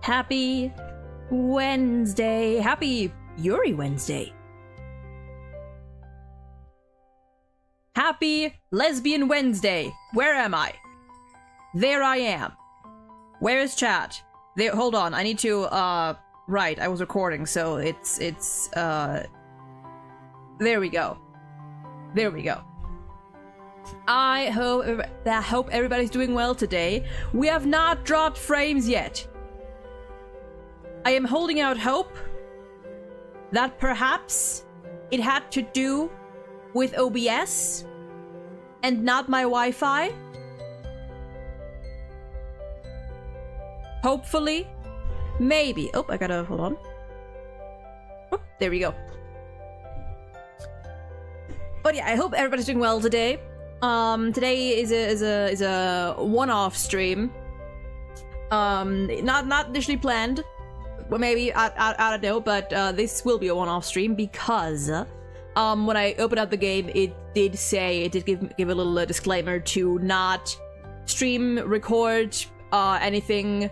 Happy Wednesday. Happy Yuri Wednesday. Happy Lesbian Wednesday. Where am I? There I am. Where is chat? There, hold on. I need to, right, I was recording, so it's, there we go. There we go. I hope everybody's doing well today. We have not dropped frames yet. I am holding out hope that perhaps it had to do with OBS and not my Wi-Fi. Hopefully. Maybe. Oh, I gotta, hold on. Oh, there we go. But yeah, I hope everybody's doing well today. Today is a one-off stream. Not initially planned. Well, maybe, I don't know, but this will be a one-off stream because when I opened up the game, it did give a little disclaimer to not stream, record anything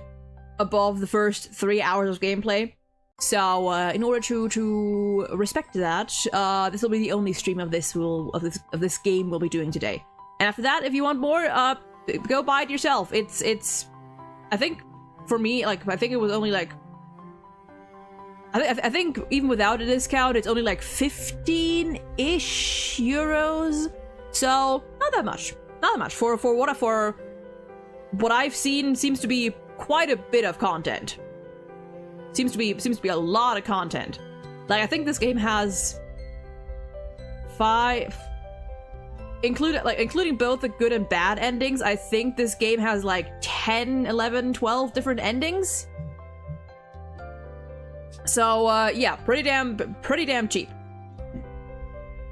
above the first 3 hours of gameplay. So in order to respect that, this will be the only stream of this game we'll be doing today. And after that, if you want more, go buy it yourself. It's I think for me, like, I think it was only like, I think even without a discount, it's only like 15-ish euros. So not that much. Not that much. For what I've seen, seems to be quite a bit of content. Seems to be a lot of content. Like, I think this game has 5, including both the good and bad endings. I think this game has like 10, 11, 12 different endings. So, yeah, pretty damn cheap.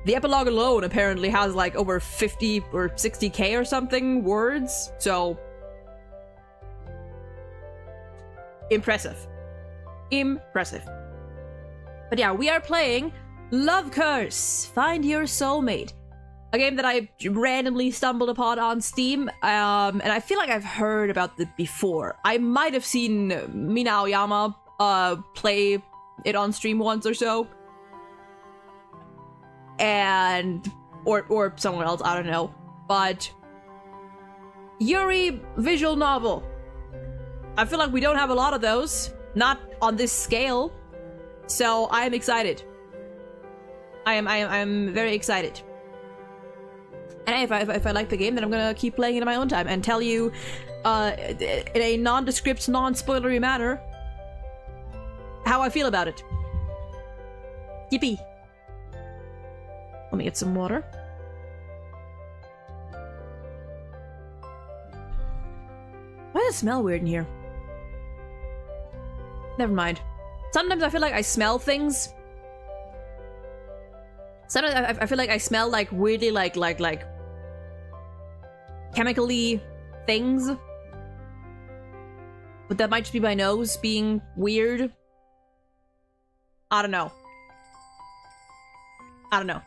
The epilogue alone apparently has like over 50 or 60k or something words, so impressive. Impressive. But yeah, we are playing Love Curse, Find Your Soulmate. A game that I randomly stumbled upon on Steam, and I feel like I've heard about it before. I might have seen Mina Aoyama play it on stream once or so, and or someone else, I don't know. But Yuri visual novel, I feel like we don't have a lot of those, not on this scale, so I am excited. I am very excited. And if I like the game, then I'm gonna keep playing it in my own time and tell you in a nondescript, non-spoilery manner how I feel about it. Yippee. Let me get some water. Why does it smell weird in here? Never mind. Sometimes I feel like I smell things. Sometimes I feel like I smell like weirdly like chemically things. But that might just be my nose being weird. I don't know. I don't know.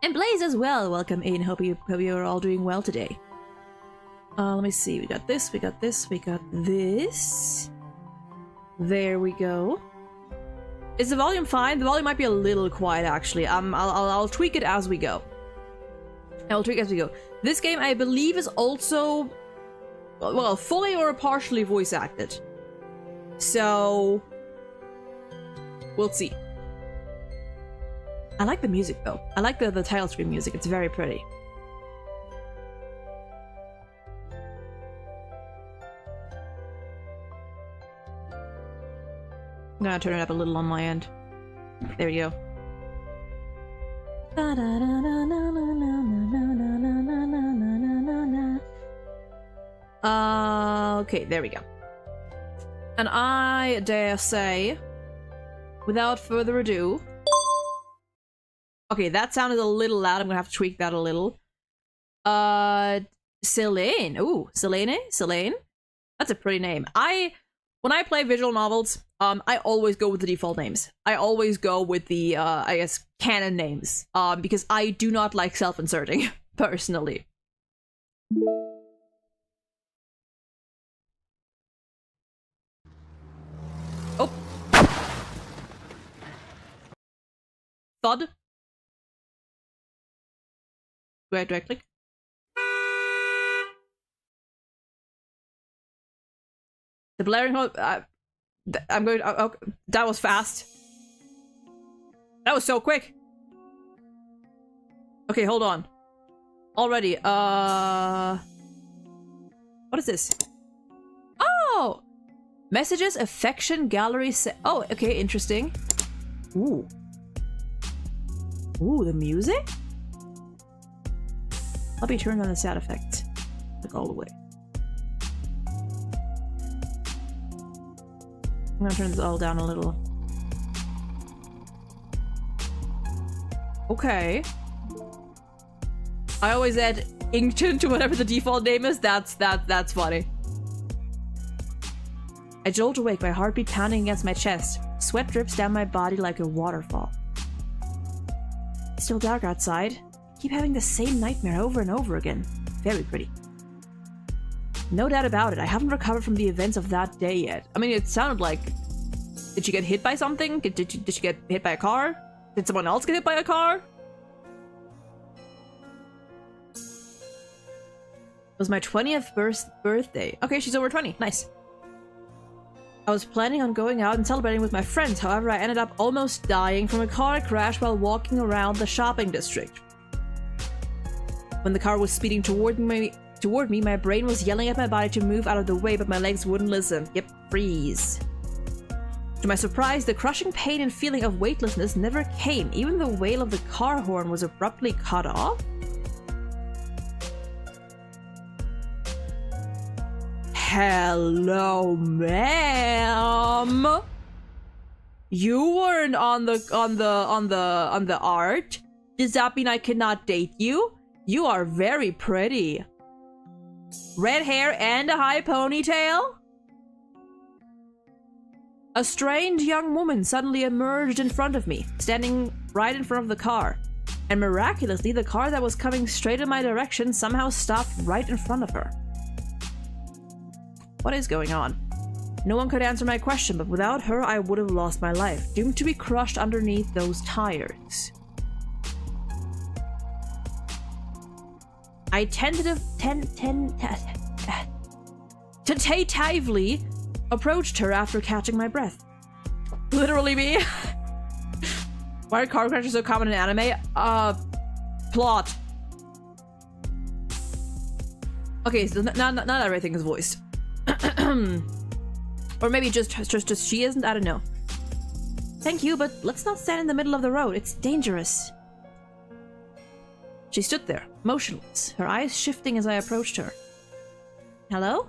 And Blaze as well, welcome in. Hope you are all doing well today. Let me see. We got this. We got this. We got this. There we go. Is the volume fine? The volume might be a little quiet, actually. I'll tweak it as we go. I'll tweak it as we go. This game, I believe, is also, well, fully or partially voice acted. So we'll see. I like the music though. I like the title screen music. It's very pretty. I'm gonna turn it up a little on my end. There we go. Okay, there we go. And I dare say, without further ado... Okay, that sounded a little loud. I'm gonna have to tweak that a little. Selene. Ooh, Selene? That's a pretty name. When I play visual novels, I always go with the default names. I always go with the, I guess, canon names. Because I do not like self-inserting, personally. Oh. Thud. Do I click? The blaring hole. I'm going. Oh, that was fast. That was so quick. Okay, hold on. Already. What is this? Oh, messages, affection, gallery. Oh, okay, interesting. Ooh. Ooh, the music. Let me turn on the sound effect. Like all the way. I'm gonna turn this all down a little. Okay. I always add ancient to whatever the default name is. That's funny. I jolt awake, my heartbeat pounding against my chest. Sweat drips down my body like a waterfall. It's still dark outside. I keep having the same nightmare over and over again. Very pretty. No doubt about it, I haven't recovered from the events of that day yet. I mean, it sounded like... Did she get hit by something? Did she get hit by a car? Did someone else get hit by a car? It was my 20th birthday. Okay, she's over 20. Nice. I was planning on going out and celebrating with my friends. However, I ended up almost dying from a car crash while walking around the shopping district. When the car was speeding toward me, my brain was yelling at my body to move out of the way, but my legs wouldn't listen. Yep, freeze. To my surprise, the crushing pain and feeling of weightlessness never came. Even the wail of the car horn was abruptly cut off. Hello, ma'am. You weren't on the art. Does that mean I cannot date you? You are very pretty. Red hair and a high ponytail? A strange young woman suddenly emerged in front of me, standing right in front of the car. And miraculously, the car that was coming straight in my direction somehow stopped right in front of her. What is going on? No one could answer my question, but without her, I would have lost my life, doomed to be crushed underneath those tires. I tentatively approached her after catching my breath. Literally me. Why are car crashes so common in anime? Plot. Okay, so not everything is voiced. Or maybe just she isn't, I don't know. Thank you, but let's not stand in the middle of the road. It's dangerous. She stood there, motionless, her eyes shifting as I approached her. Hello?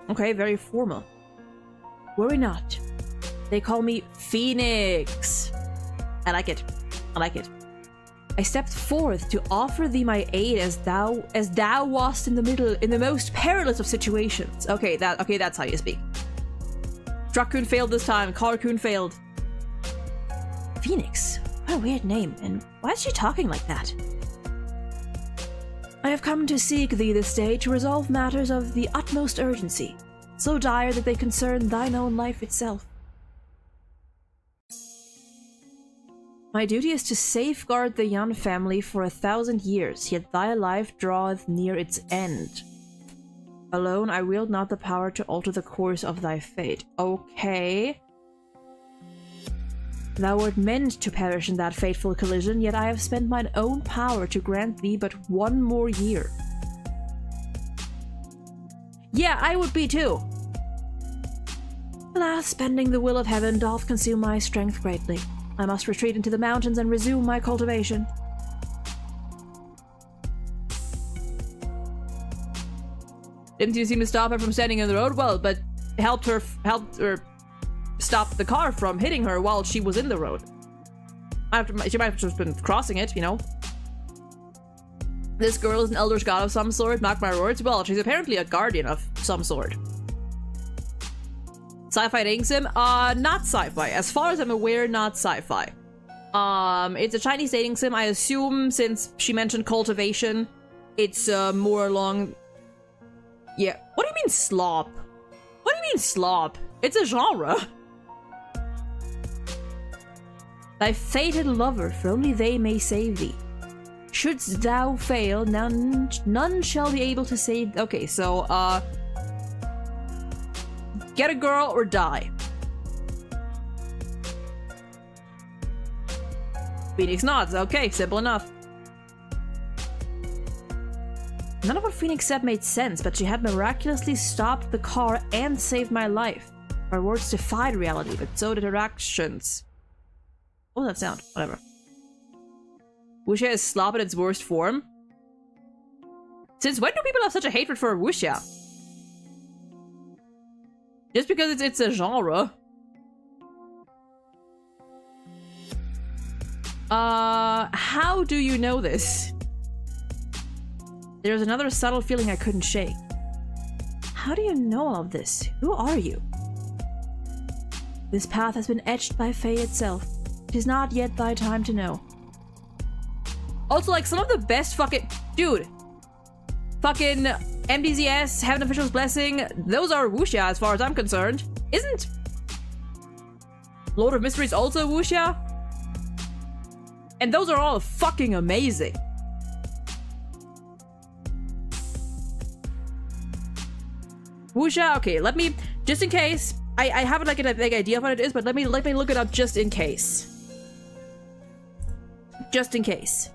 Okay, very formal. Worry not. They call me Phoenix. I like it. I like it. I stepped forth to offer thee my aid as thou wast in the most perilous of situations. Okay, that's how you speak. Truck-kun failed this time. Car-kun failed. Phoenix? What a weird name, and why is she talking like that? I have come to seek thee this day to resolve matters of the utmost urgency, so dire that they concern thine own life itself. My duty is to safeguard the Yan family for 1,000 years, yet thy life draweth near its end. Alone I wield not the power to alter the course of thy fate. Okay. Thou wert meant to perish in that fateful collision, yet I have spent mine own power to grant thee but 1 more year. Yeah, I would be too. Alas, spending the will of heaven doth consume my strength greatly. I must retreat into the mountains and resume my cultivation. Didn't you seem to stop her from standing in the road? Well, but helped her stop the car from hitting her while she was in the road. She might have just been crossing it, you know? This girl is an elder god of some sort, mark my words. Well, she's apparently a guardian of some sort. Sci-fi dating sim? Not sci-fi. As far as I'm aware, not sci-fi. It's a Chinese dating sim. I assume since she mentioned cultivation, it's more along... Yeah. What do you mean slop? What do you mean slop? It's a genre. Thy fated lover, for only they may save thee. Shouldst thou fail, none shall be able to save... Okay, so, get a girl or die. Phoenix nods. Okay, simple enough. None of what Phoenix said made sense, but she had miraculously stopped the car and saved my life. Her words defied reality, but so did her actions. What was that sound? Whatever. Wuxia is slop in its worst form? Since when do people have such a hatred for Wuxia? Just because it's a genre. How do you know this? There's another subtle feeling I couldn't shake. How do you know all of this? Who are you? This path has been etched by fate itself. It is not yet thy time to know. Also, like, some of the best fucking... Dude. Fucking MDZS, Heaven Official's Blessing, those are Wuxia as far as I'm concerned. Isn't Lord of Mysteries also Wuxia? And those are all fucking amazing. Wuxia, okay, let me, just in case, I have like a big idea of what it is, but let me look it up just in case. Just in case.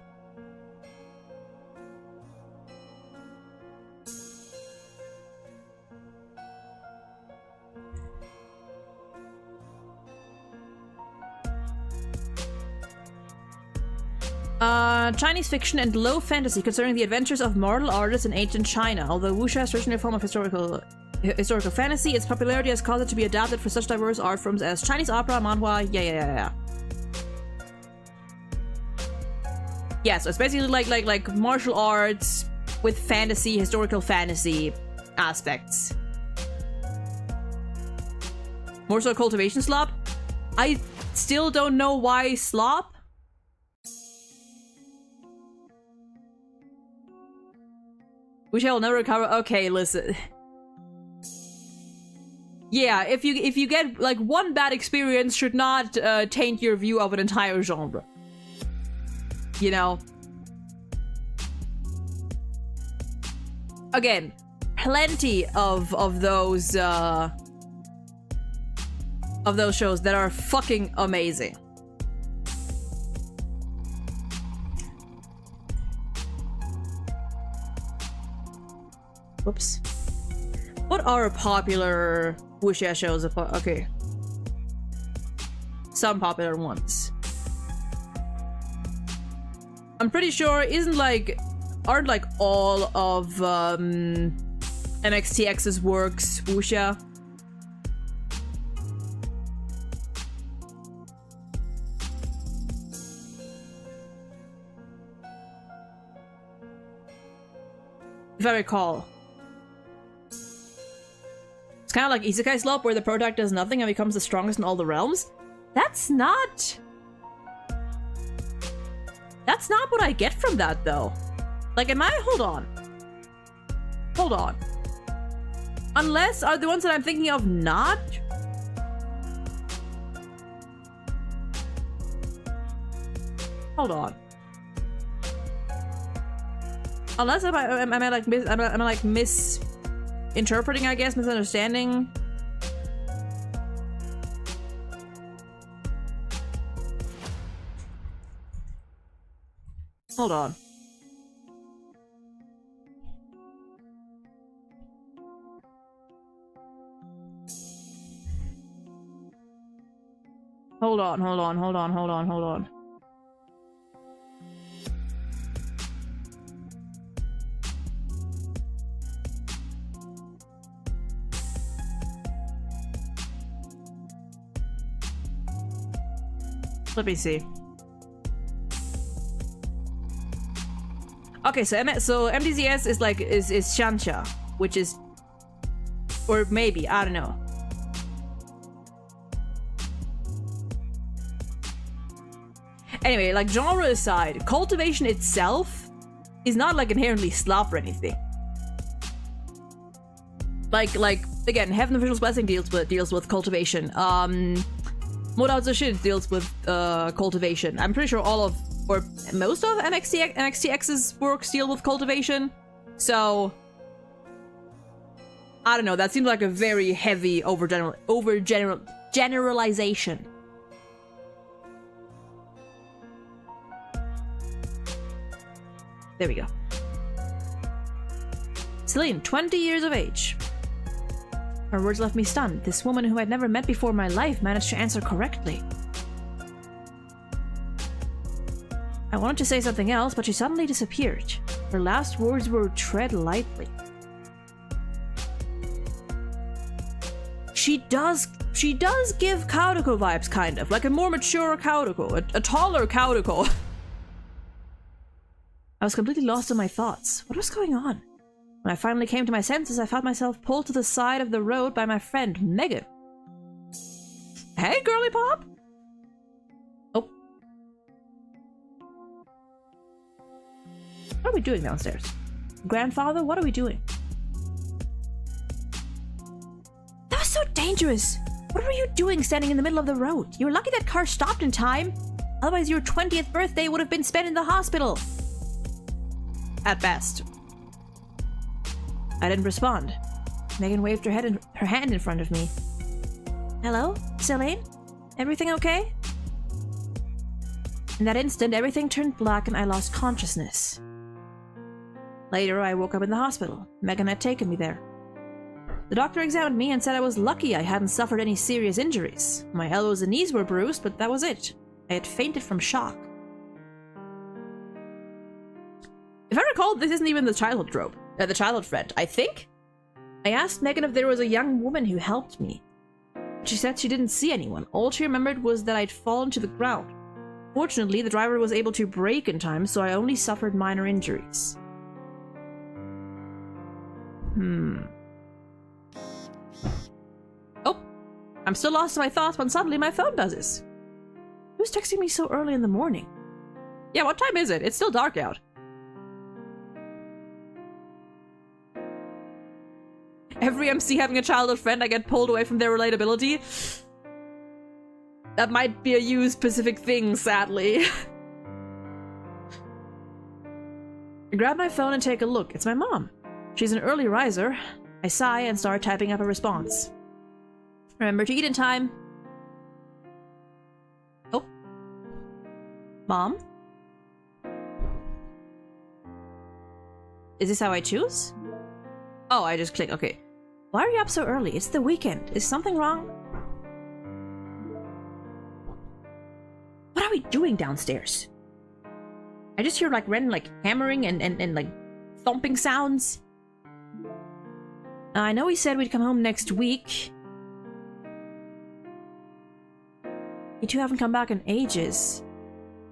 Chinese fiction and low fantasy concerning the adventures of martial artists in ancient China. Although wuxia is originally a form of historical fantasy, its popularity has caused it to be adapted for such diverse art forms as Chinese opera, manhua, yeah. Yeah, so it's basically like martial arts with fantasy, historical fantasy aspects. More so cultivation slop? I still don't know why slop. Which I will never recover. Okay, listen. Yeah, if you get like one bad experience, should not taint your view of an entire genre. You know. Again, plenty of those shows that are fucking amazing. Whoops. What are popular wuxia shows? Okay. Some popular ones. I'm pretty sure aren't like all of MXTX's works wuxia? If I recall. Kind of like Isekai Slop, where the protagonist does nothing and becomes the strongest in all the realms. That's not what I get from that, though. Like, hold on. Unless, are the ones that I'm thinking of not? Hold on. Unless am I misinterpreting, I guess, misunderstanding. Hold on. Hold on. Let me see. Okay, so MDZS is like is Shansha, which is, or maybe, I don't know. Anyway, like genre aside, cultivation itself is not like inherently slop or anything. Like again, Heaven Official's Blessing deals with cultivation. Modao Shit deals with cultivation. I'm pretty sure all of, or most of NXTX's works deal with cultivation. So I don't know, that seems like a very heavy generalization. There we go. Celine, 20 years of age. Her words left me stunned. This woman who I'd never met before in my life managed to answer correctly. I wanted to say something else, but she suddenly disappeared. Her last words were, "Tread lightly." She does give Kaudako vibes, kind of. Like a more mature Kaudako, a taller Kaudako. I was completely lost in my thoughts. What was going on? When I finally came to my senses, I found myself pulled to the side of the road by my friend, Megan. Hey, girly pop! Oh. What are we doing downstairs? Grandfather, what are we doing? That was so dangerous! What were you doing standing in the middle of the road? You were lucky that car stopped in time. Otherwise, your 20th birthday would have been spent in the hospital. At best. I didn't respond. Megan waved her hand in front of me. Hello, Celine? Everything okay? In that instant, everything turned black and I lost consciousness. Later, I woke up in the hospital. Megan had taken me there. The doctor examined me and said I was lucky I hadn't suffered any serious injuries. My elbows and knees were bruised, but that was it. I had fainted from shock. If I recall, this isn't even the childhood trope. The childhood friend, I think? I asked Megan if there was a young woman who helped me. She said she didn't see anyone. All she remembered was that I'd fallen to the ground. Fortunately, the driver was able to brake in time, so I only suffered minor injuries. Oh, I'm still lost in my thoughts when suddenly my phone buzzes. Who's texting me so early in the morning? Yeah, what time is it? It's still dark out. Every MC having a childhood friend, I get pulled away from their relatability. That might be a you-specific thing, sadly. I grab my phone and take a look. It's my mom. She's an early riser. I sigh and start typing up a response. Remember to eat in time. Oh. Mom? Is this how I choose? Oh, I just click. Okay. Why are you up so early? It's the weekend. Is something wrong? What are we doing downstairs? I just hear like Ren like hammering and like thumping sounds. I know he said we'd come home next week. You two haven't come back in ages.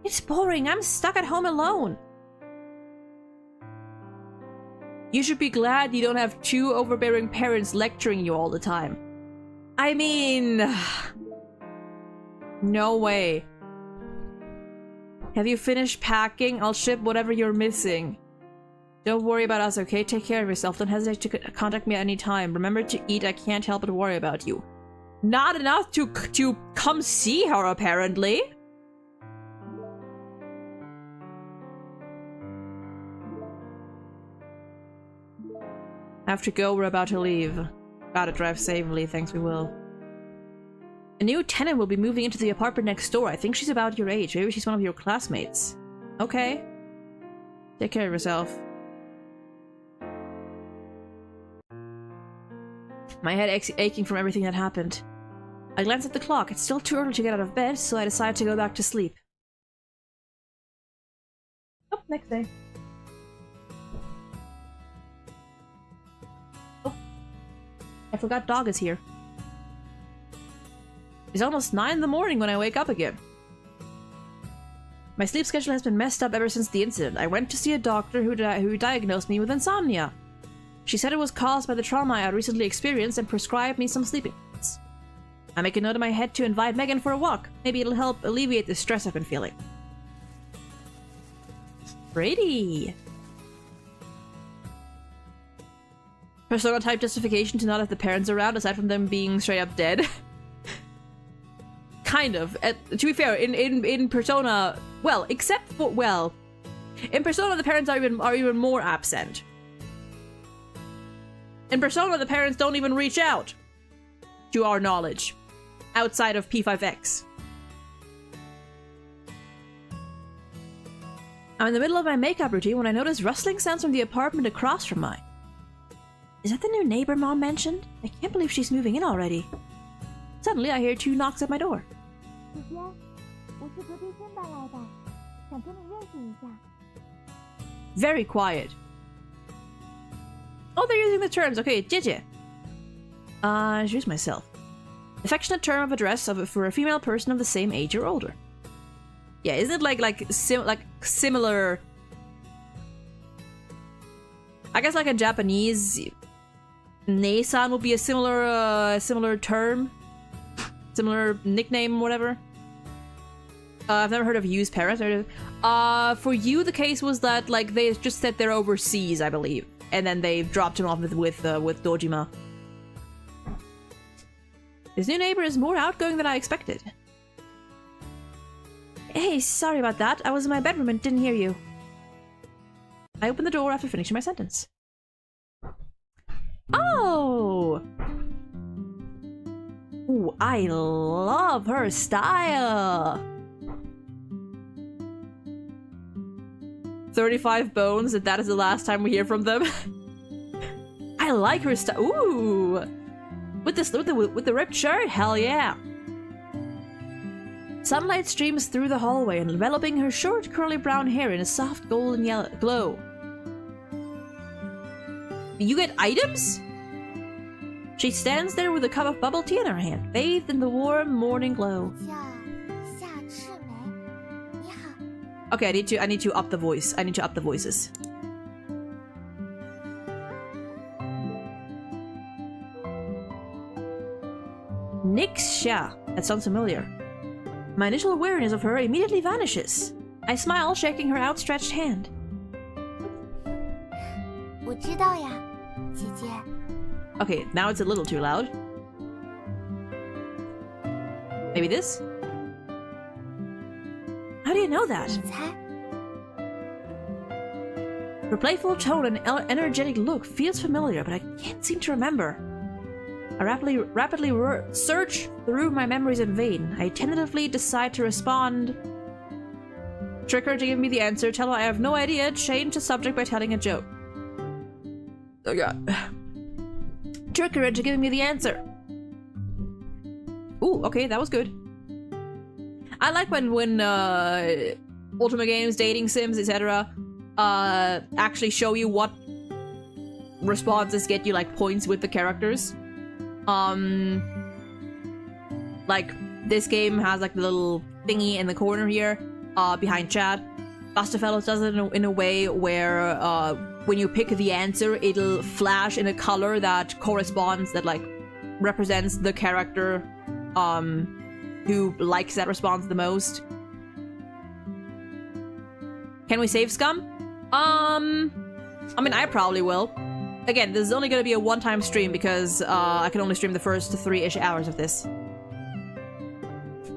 It's boring. I'm stuck at home alone. You should be glad you don't have two overbearing parents lecturing you all the time. I mean... No way. Have you finished packing? I'll ship whatever you're missing. Don't worry about us, okay? Take care of yourself. Don't hesitate to contact me at any time. Remember to eat. I can't help but worry about you. Not enough to come see her, apparently. I have to go, we're about to leave. Gotta drive safely, thanks we will. A new tenant will be moving into the apartment next door. I think she's about your age. Maybe she's one of your classmates. Okay. Take care of yourself. My head aching from everything that happened. I glanced at the clock. It's still too early to get out of bed, so I decided to go back to sleep. Oh, next day. I forgot dog is here. It's almost 9 in the morning when I wake up again. My sleep schedule has been messed up ever since the incident. I went to see a doctor who diagnosed me with insomnia. She said it was caused by the trauma I had recently experienced and prescribed me some sleeping pills. I make a note in my head to invite Megan for a walk. Maybe it'll help alleviate the stress I've been feeling. Pretty. Persona type justification to not have the parents around, aside from them being straight up dead. Kind of. To be fair, in Persona, well, except for, well, in Persona the parents are even more absent. In Persona the parents don't even reach out, to our knowledge, outside of P5X. I'm in the middle of my makeup routine when I notice rustling sounds from the apartment across from mine. Is that the new neighbor Mom mentioned? I can't believe she's moving in already. Suddenly I hear 2 knocks at my door. Very quiet. Oh, they're using the terms. Okay, 姐姐. Introduce myself. Affectionate term of address for a female person of the same age or older. Yeah, isn't it like similar? I guess like in Japanese, Nei-san would be a similar term, similar nickname, whatever. I've never heard of Yu's parents. For Yu, the case was that like they just said they're overseas, I believe, and then they dropped him off with Dojima. This new neighbor is more outgoing than I expected. Hey, sorry about that. I was in my bedroom and didn't hear you. I opened the door after finishing my sentence. Oh! Ooh, I love her style! 35 bones, and that is the last time we hear from them. I like her style. Ooh! With the ripped shirt? Hell yeah! Sunlight streams through the hallway, enveloping her short, curly brown hair in a soft golden yellow glow. You get items? She stands there with a cup of bubble tea in her hand, bathed in the warm morning glow. Okay, I need to up the voice. I need to up the voices. Nixia. That sounds familiar. My initial awareness of her immediately vanishes. I smile, shaking her outstretched hand. Okay, now it's a little too loud. Maybe this? How do you know that? Her playful tone and energetic look feels familiar, but I can't seem to remember. I rapidly search through my memories in vain. I tentatively decide to respond. Trick her to give me the answer, tell her I have no idea, change the subject by telling a joke. Oh god. Trick her into giving me the answer. Ooh, okay, that was good. I like when Ultimate games, dating sims, etc. Actually show you what responses get you like points with the characters. Like this game has like the little thingy in the corner here, behind chat. Busterfellows does it in a way where when you pick the answer, it'll flash in a color that corresponds, that like represents the character who likes that response the most. Can we save scum? I mean, I probably will. Again, this is only gonna be a one-time stream because I can only stream the first 3-ish hours of this.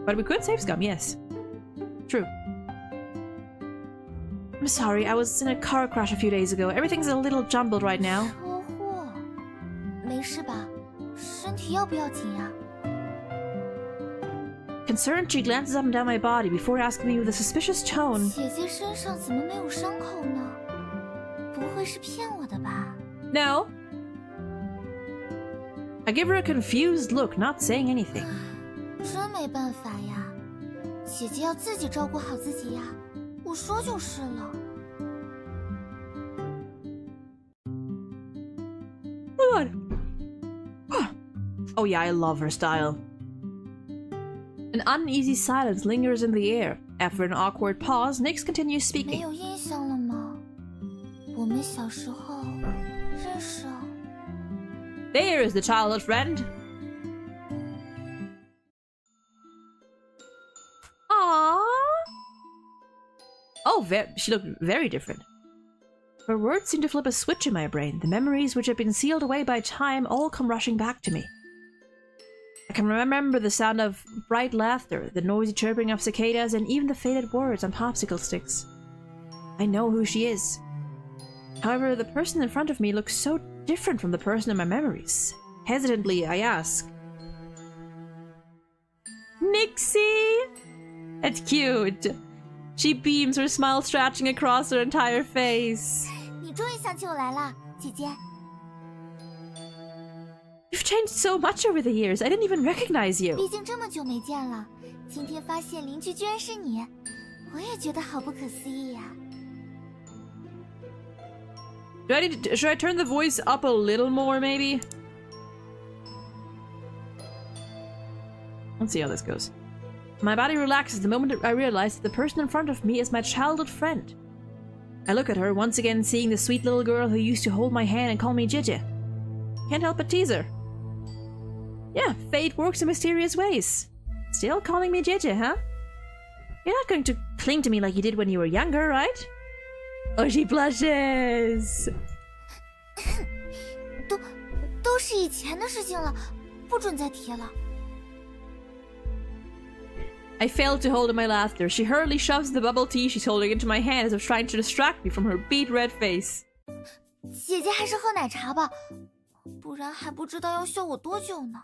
But we could save scum, yes. True. I'm sorry, I was in a car crash a few days ago. Everything's a little jumbled right now. Concerned, she glances up and down my body before asking me with a suspicious tone. No. I give her a confused look, not saying anything. What? Oh yeah, I love her style. An uneasy silence lingers in the air. After an awkward pause, Nix continues 没 speaking. 有印象了吗？我们小时候认识啊。 There is the childhood friend. Aww. Oh, she looked very different. Her words seem to flip a switch in my brain. The memories which have been sealed away by time all come rushing back to me. I can remember the sound of bright laughter, the noisy chirping of cicadas, and even the faded words on popsicle sticks. I know who she is. However, the person in front of me looks so different from the person in my memories. Hesitantly, I ask, Nixie! That's cute. She beams, her smile stretching across her entire face. 你终于想起我来了，姐姐。 You've changed so much over the years. I didn't even recognize you. 毕竟这么久没见了，今天发现邻居居然是你，我也觉得好不可思议呀。 Should I turn the voice up a little more, maybe? Let's see how this goes. My body relaxes the moment I realize that the person in front of me is my childhood friend. I look at her, once again seeing the sweet little girl who used to hold my hand and call me Jiji. Can't help but tease her. Yeah, fate works in mysterious ways. Still calling me Jiji, huh? You're not going to cling to me like you did when you were younger, right? Oh, she blushes. 都是以前的事情了，不准再提了。 I failed to hold in my laughter. She hurriedly shoves the bubble tea she's holding into my hand as if trying to distract me from her beet red face. 姐姐还是喝奶茶吧，不然还不知道要笑我多久呢。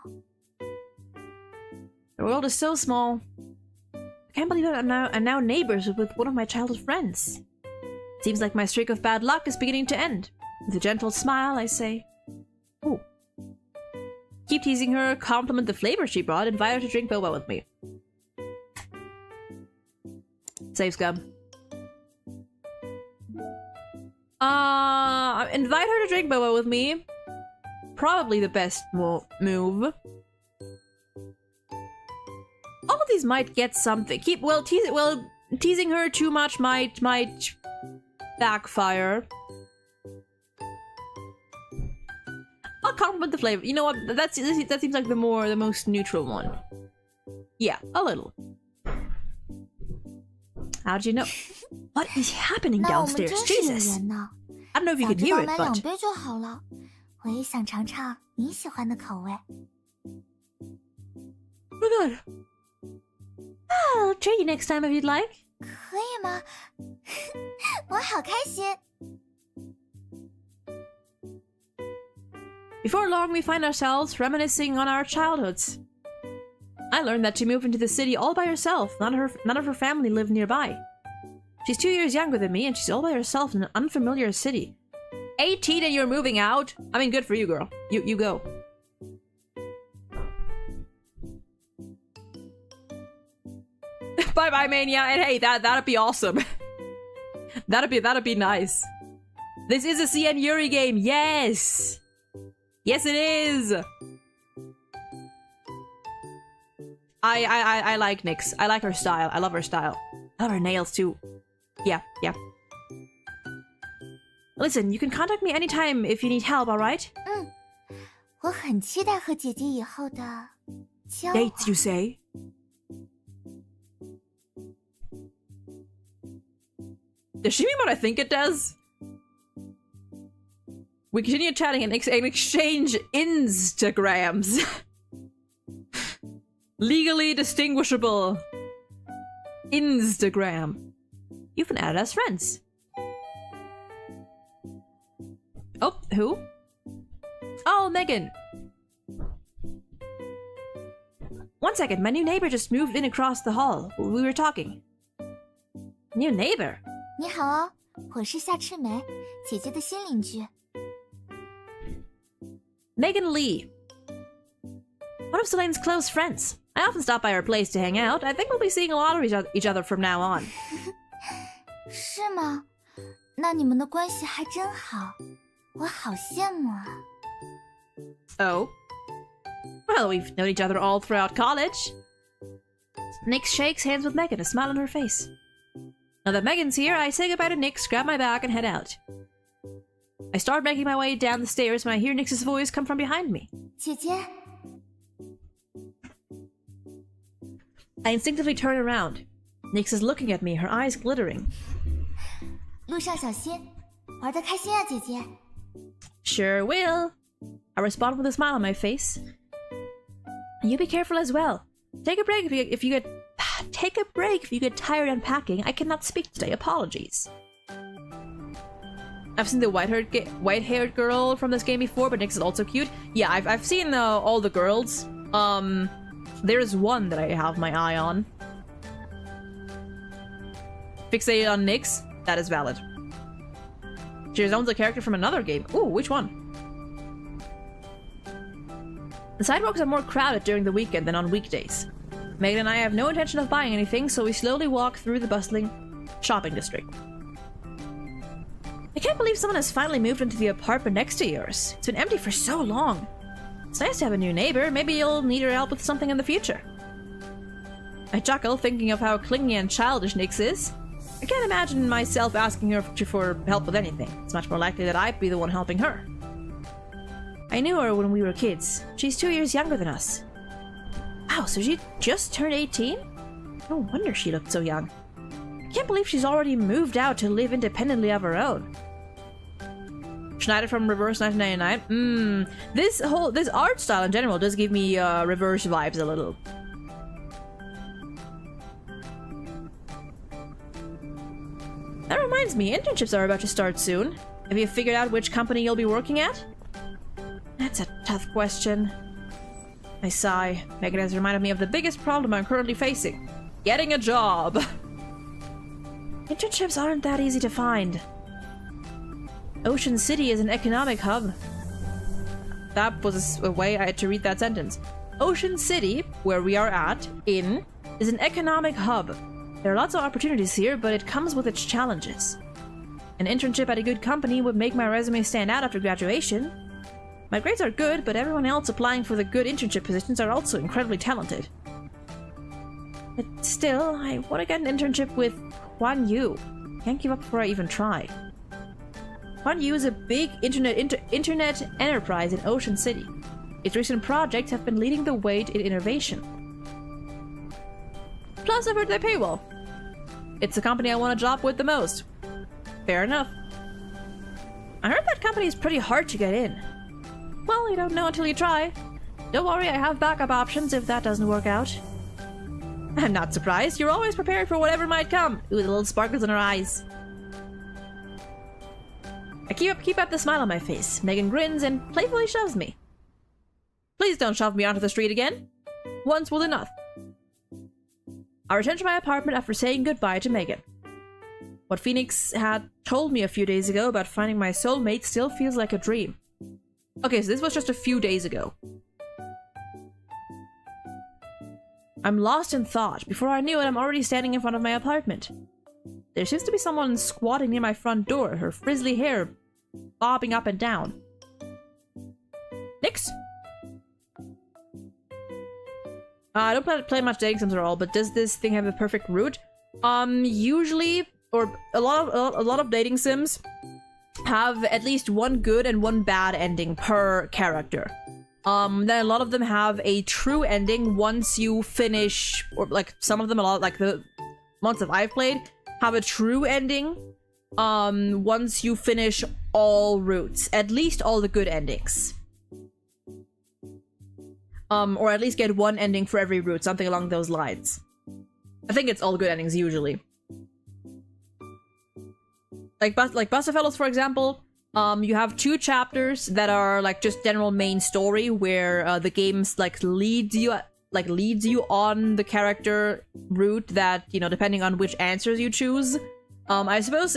The world is so small. I can't believe I'm now neighbors with one of my childhood friends. Seems like my streak of bad luck is beginning to end. With a gentle smile, I say, "Ooh." Keep teasing her, compliment the flavor she brought, invite her to drink boba with me. Save scum. Invite her to drink boba with me. Probably the best move. All of these might get something. Teasing her too much might backfire. I'll compliment the flavor. You know what? That seems like the most neutral one. Yeah, a little. How'd you know? What is happening 那我们 downstairs? 真是有 Jesus! 缘呢。 I don't know if you 早 can 知 hear 道 it, 买2 but 杯就好了。我也想尝尝你喜欢的口味。 oh my god! I'll treat you next time if you'd like. 可以吗？我好开心。 Before long, we find ourselves reminiscing on our childhoods. I learned that she moved into the city all by herself. None of her family lived nearby. She's 2 years younger than me, and she's all by herself in an unfamiliar city. 18 and you're moving out? I mean, good for you, girl. You go. Bye-bye, Mania. And hey, that'd be awesome. that'd be nice. This is a CN Yuri game. Yes. Yes, it is. I like Nyx. I like her style. I love her style. I love her nails too. Yeah. Listen, you can contact me anytime if you need help, alright? 我很期待和姐姐以后的交往。 Dates, you say? Does she mean what I think it does? We continue chatting and exchange Instagrams. Legally distinguishable. Instagram. You've been added as friends. Oh, who? Oh, Megan. 1 second, my new neighbor just moved in across the hall. We were talking. New neighbor? 你好哦，我是夏赤梅，姐姐的新邻居。 Megan Lee. One of Selene's close friends. I often stop by her place to hang out. I think we'll be seeing a lot of each other from now on. 是吗？那你们的关系还真好，我好羡慕啊。 Oh? Well, we've known each other all throughout college. Nyx shakes hands with Megan, a smile on her face. Now that Megan's here, I say goodbye to Nyx, grab my bag, and head out. I start making my way down the stairs when I hear Nyx's voice come from behind me. 姐姐， I instinctively turn around. Nyx is looking at me, her eyes glittering. 路上小心，玩得开心啊，姐姐。 Sure will. I respond with a smile on my face. You be careful as well. Take a break if you get take a break if you get tired unpacking. I cannot speak today. Apologies. I've seen the white-haired girl from this game before, but Nyx is also cute. Yeah, I've seen all the girls. There's one that I have my eye on. Fixated on Nyx. That is valid. She resembles a character from another game. Ooh, which one? The sidewalks are more crowded during the weekend than on weekdays. Megan and I have no intention of buying anything, so we slowly walk through the bustling shopping district. I can't believe someone has finally moved into the apartment next to yours. It's been empty for so long. It's nice to have a new neighbor. Maybe you'll need her help with something in the future. I chuckle, thinking of how clingy and childish Nyx is. I can't imagine myself asking her for help with anything. It's much more likely that I'd be the one helping her. I knew her when we were kids. She's 2 years younger than us. Wow, so she just turned 18? No wonder she looked so young. I can't believe she's already moved out to live independently of her own. Schneider from Reverse 1999. This art style in general does give me Reverse vibes a little. That reminds me, internships are about to start soon. Have you figured out which company you'll be working at? That's a tough question. I sigh. Megan has reminded me of the biggest problem I'm currently facing. Getting a job. Internships aren't that easy to find. Ocean City is an economic hub. That was a way I had to read that sentence. Ocean City, where we are at, is an economic hub. There are lots of opportunities here, but it comes with its challenges. An internship at a good company would make my resume stand out after graduation. My grades are good, but everyone else applying for the good internship positions are also incredibly talented. But still, I want to get an internship with Huan Yu. Can't give up before I even try. Huan Yu is a big internet enterprise in Ocean City. Its recent projects have been leading the way in innovation. Plus, I've heard they pay well. It's the company I want to job with the most. Fair enough. I heard that company is pretty hard to get in. Well, you don't know until you try. Don't worry, I have backup options if that doesn't work out. I'm not surprised. You're always prepared for whatever might come. Ooh, the little sparkles in her eyes. I keep up the smile on my face. Megan grins and playfully shoves me. Please don't shove me onto the street again. Once was enough. I return to my apartment after saying goodbye to Megan. What Phoenix had told me a few days ago about finding my soulmate still feels like a dream. Okay, so this was just a few days ago. I'm lost in thought. Before I knew it, I'm already standing in front of my apartment. There seems to be someone squatting near my front door, her frizzly hair bobbing up and down. Nyx? I don't play much dating sims at all, but does this thing have a perfect route? Usually, or a lot of dating sims have at least one good and one bad ending per character. Then a lot of them have a true ending once you finish, or like some of them, a lot like the ones that I've played have a true ending once you finish all routes, at least all the good endings. Or at least get one ending for every route, something along those lines. I think it's all good endings usually. Like Busterfellows, for example, you have 2 chapters that are like just general main story where the game's like leads you on the character route that, you know, depending on which answers you choose. I suppose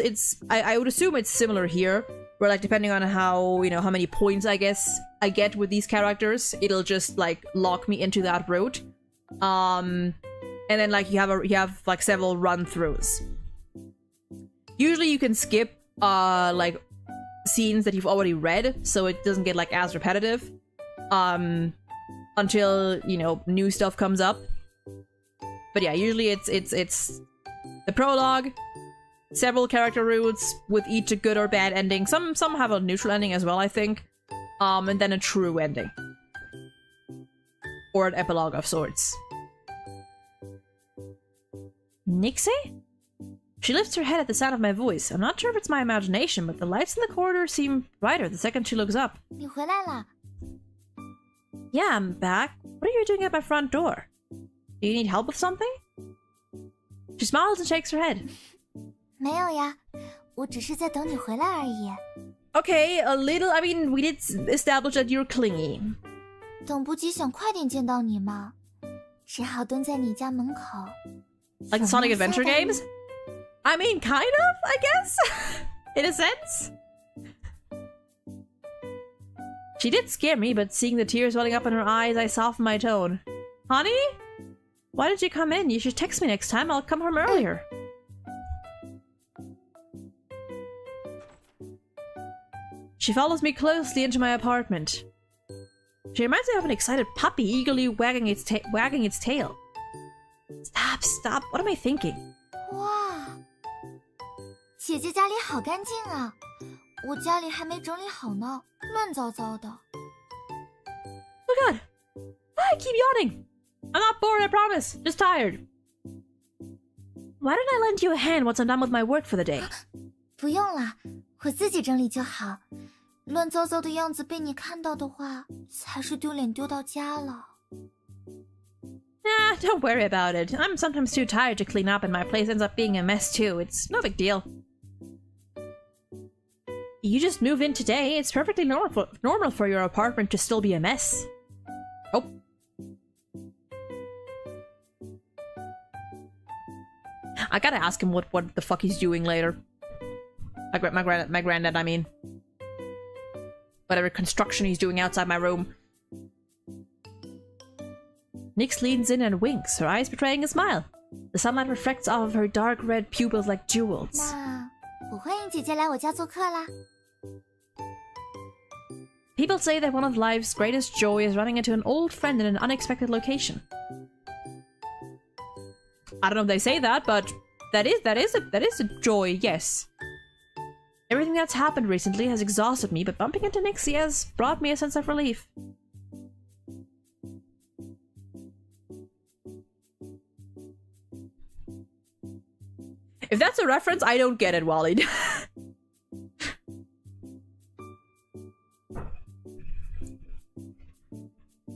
I would assume it's similar here, where like depending on how, you know, how many points I guess I get with these characters, it'll just like lock me into that route. And then like you have like several run-throughs. Usually you can skip like scenes that you've already read, so it doesn't get like as repetitive until, you know, new stuff comes up. But yeah, usually it's the prologue, several character routes with each a good or bad ending. Some have a neutral ending as well, I think. And then a true ending. Or an epilogue of sorts. Nixie? She lifts her head at the sound of my voice. I'm not sure if it's my imagination, but the lights in the corridor seem brighter the second she looks up. 你回来了。 Yeah, I'm back. What are you doing at my front door? Do you need help with something? She smiles and shakes her head. 没有呀，我只是在等你回来而已。 Okay, a little. I mean, we did establish that you're clingy. 等不及想快点见到你嘛，只好蹲在你家门口。 Like the Sonic Adventure games? I mean, kind of, I guess? In a sense? She did scare me, but seeing the tears welling up in her eyes, I softened my tone. Honey? Why did you come in? You should text me next time. I'll come home earlier. She follows me closely into my apartment. She reminds me of an excited puppy eagerly wagging its tail. Stop. What am I thinking? 哇，姐姐家里好干净啊，我家里还没整理好呢，乱糟糟的。 Oh god! I keep yawning! I'm not bored, I promise. Just tired. Why don't I lend you a hand once I'm done with my work for the day? 不用啦，我自己整理就好。乱糟糟的样子被你看到的话，才是丢脸丢到家了。 Nah, don't worry about it. I'm sometimes too tired to clean up and my place ends up being a mess too. It's no big deal. You just moved in today. It's perfectly normal for your apartment to still be a mess. Oh. I gotta ask him what the fuck he's doing later. My granddad, I mean. Whatever construction he's doing outside my room. Nyx leans in and winks, her eyes betraying a smile. The sunlight reflects off of her dark red pupils like jewels. 那我欢迎姐姐来我家做客啦。 People say that one of life's greatest joy is running into an old friend in an unexpected location. I don't know if they say that, but that is a joy, yes. Everything that's happened recently has exhausted me, but bumping into Nixie has brought me a sense of relief. If that's a reference, I don't get it, Wally.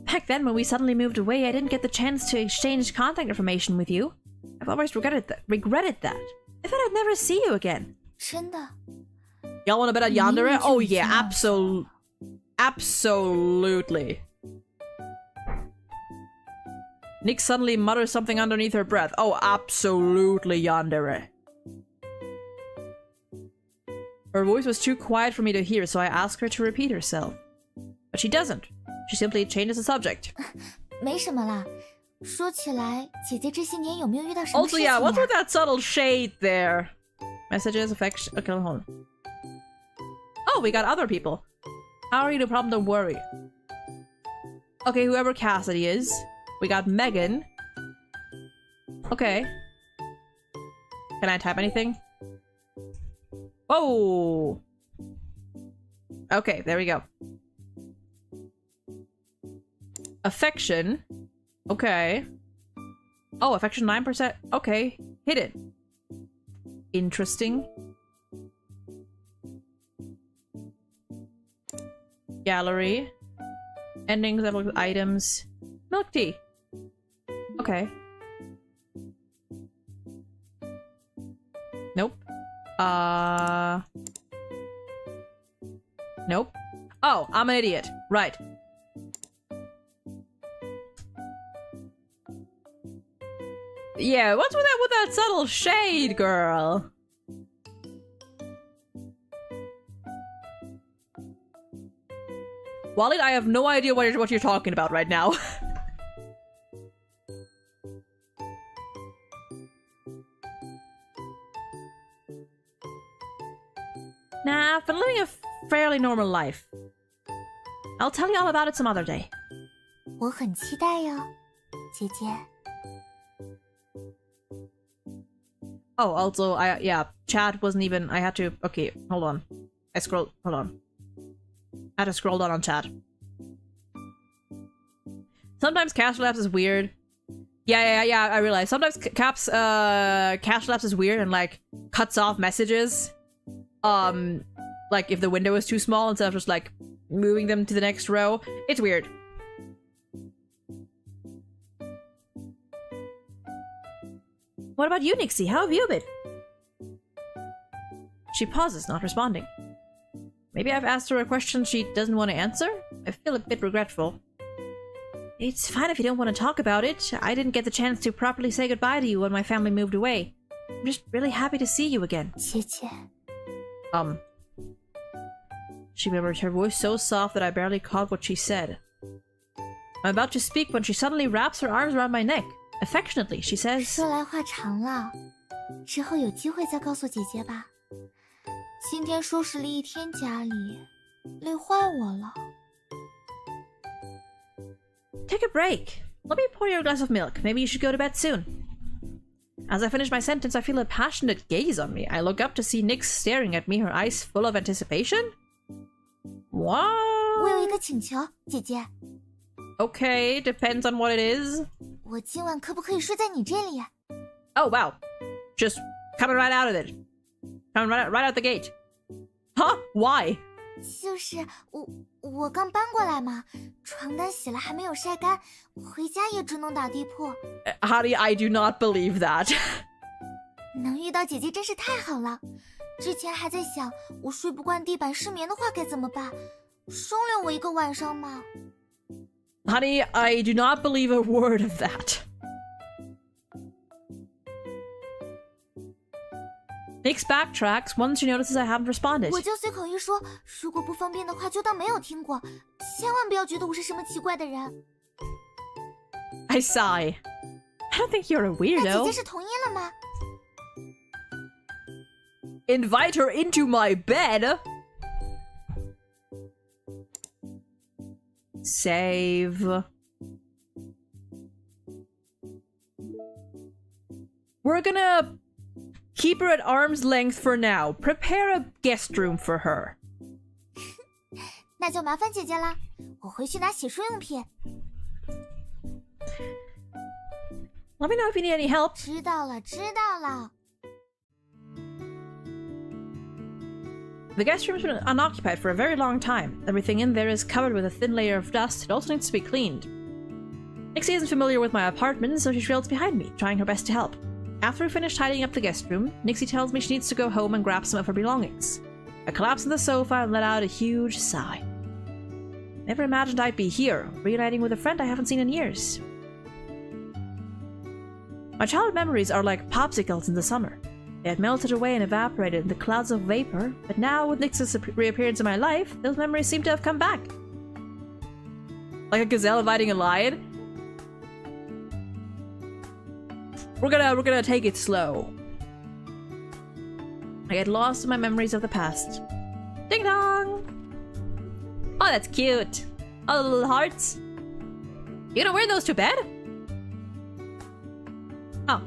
Back then, when we suddenly moved away, I didn't get the chance to exchange contact information with you. I've always regretted that. I thought I'd never see you again. 真的。 Y'all want to bet on Yandere? Oh yeah, absolutely. Nyx suddenly mutters something underneath her breath. Oh, absolutely, Yandere. Her voice was too quiet for me to hear, so I asked her to repeat herself. But she doesn't. She simply changes the subject. 没什么啦。说起来，姐姐这些年有没有遇到什么事 Also, 情呀 yeah, what's with that subtle shade there? Messages, affection. Okay, hold on. Oh, we got other people. How are you? No problem, don't worry. Okay, whoever Cassidy is. We got Megan. Okay. Can I type anything? Oh! Okay, there we go. Affection. Okay. Oh, affection 9%. Okay, hit it. Interesting. Gallery. Endings, items. Milk tea. Okay. Nope. Nope. Oh, I'm an idiot. Right. Yeah, what's with that subtle shade, girl? Walid, I have no idea what you're talking about right now. Nah, I've been living a fairly normal life. I'll tell you all about it some other day. 我很期待哟，姐姐。Oh, also, yeah, chat wasn't even... I had to... Okay, hold on. Hold on. I had to scroll down on chat. Sometimes Cash Labs is weird. Yeah, I realize. Sometimes Cash Labs is weird and, like, cuts off messages. Like, if the window is too small instead of just, like, moving them to the next row. It's weird. What about you, Nixie? How have you been? She pauses, not responding. Maybe I've asked her a question she doesn't want to answer? I feel a bit regretful. It's fine if you don't want to talk about it. I didn't get the chance to properly say goodbye to you when my family moved away. I'm just really happy to see you again. 姐姐. She murmured, her voice so soft that I barely caught what she said. I'm about to speak when she suddenly wraps her arms around my neck. Affectionately, she says... 说来话长了，之后有机会再告诉姐姐吧。今天收拾了一天家里，累坏我了。 Take a break. Let me pour you a glass of milk. Maybe you should go to bed soon. As I finish my sentence, I feel a passionate gaze on me. I look up to see Nyx staring at me, her eyes full of anticipation. What? 我有一个请求，姐姐。 Okay, depends on what it is. 我今晚可不可以睡在你这里？ Oh, wow. Just coming right out of it. Coming right out the gate. Huh? Why? 就是我刚搬过来嘛，床单洗了还没有晒干，回家也只能打地铺。Honey, I do not believe that. 能遇到姐姐真是太好了。之前还在想，我睡不惯地板失眠的话该怎么办？收留我一个晚上嘛。 Honey, I do not believe a word of that. Nyx backtracks once she notices I haven't responded. 我就随口一说，如果不方便的话，就当没有听过，千万不要觉得我是什么奇怪的人。 I sigh. I don't think you're a 那姐姐 weirdo. 是同意了吗？ Invite her into my bed? Save. We're gonna keep her at arm's length for now. Prepare a guest room for her. 那就麻烦姐姐啦，我回去拿洗漱用品。 Let me know if you need any help. 知道了，知道了。 The guest room's been unoccupied for a very long time. Everything in there is covered with a thin layer of dust. It also needs to be cleaned. Nixie isn't familiar with my apartment, so she trails behind me, trying her best to help. After we finish tidying up the guest room, Nixie tells me she needs to go home and grab some of her belongings. I collapse on the sofa and let out a huge sigh. Never imagined I'd be here, reuniting with a friend I haven't seen in years. My childhood memories are like popsicles in the summer. They had melted away and evaporated in the clouds of vapor, but now with Nyx's reappearance in my life, those memories seem to have come back. Like a gazelle inviting a lion. We're gonna take it slow. I get lost in my memories of the past. Ding dong! Oh, that's cute. All the little hearts. You gonna wear those to bed? Oh.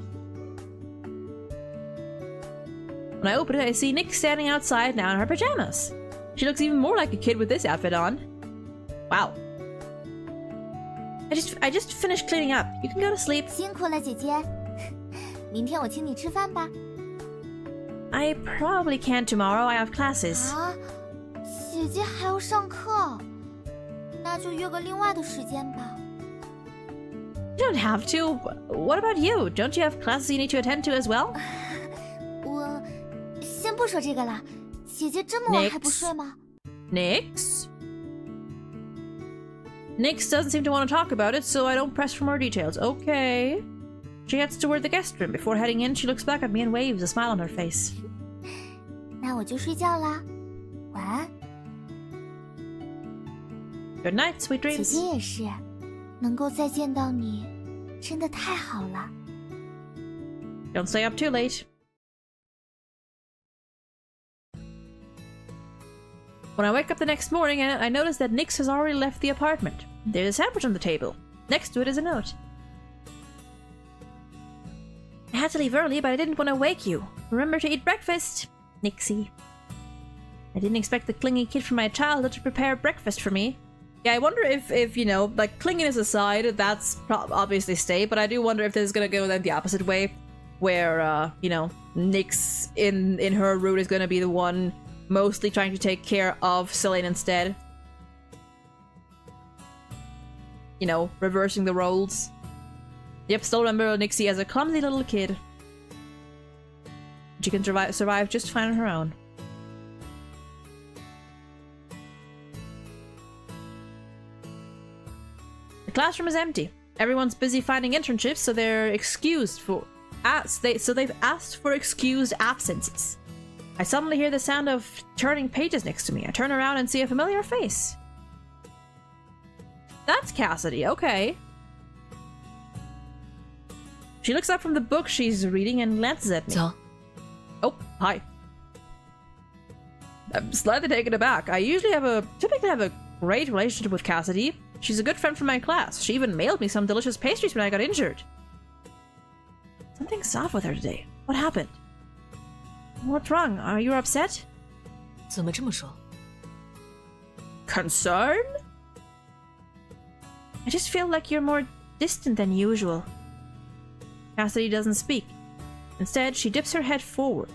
When I open it, I see Nyx standing outside now in her pajamas. She looks even more like a kid with this outfit on. Wow. I just finished cleaning up. You can go to sleep. 辛苦了，姐姐。明天我请你吃饭吧。 I probably can't tomorrow. I have classes. 啊，姐姐还要上课，那就约个另外的时间吧。 You don't have to. What about you? Don't you have classes you need to attend to as well? 我先不说这个了，姐姐这么晚还不睡吗？ Nyx? Nyx doesn't seem to want to talk about it, so I don't press for more details. Okay. She heads toward the guest room. Before heading in, she looks back at me and waves, a smile on her face. 那我就睡觉啦，晚安。 Good night, sweet 姐 dreams. 姐也是，能够再见到你，真的太好了。 Don't stay up too late. When I wake up the next morning, I notice that Nyx has already left the apartment. There's a sandwich on the table. Next to it is a note. I had to leave early, but I didn't want to wake you. Remember to eat breakfast, Nixie. I didn't expect the clingy kid from my childhood to prepare breakfast for me. Yeah, I wonder if you know, like, clinginess aside, that's obviously stay, but I do wonder if this is gonna go then the opposite way, where, you know, Nyx in her route is gonna be the one mostly trying to take care of Selene instead. You know, reversing the roles. Yep, still remember Nixie as a clumsy little kid. She can survive just fine on her own. The classroom is empty. Everyone's busy finding internships, so they're excused for they've asked for excused absences. I suddenly hear the sound of turning pages next to me. I turn around and see a familiar face. That's Cassidy, okay. She looks up from the book she's reading and glances at me. So? Oh, hi. I'm slightly taken aback. I typically have a great relationship with Cassidy. She's a good friend from my class. She even mailed me some delicious pastries when I got injured. Something's off with her today. What happened? What's wrong? Are you upset? 怎么这么说? Concern? I just feel like you're more distant than usual. Cassidy doesn't speak. Instead, she dips her head forward.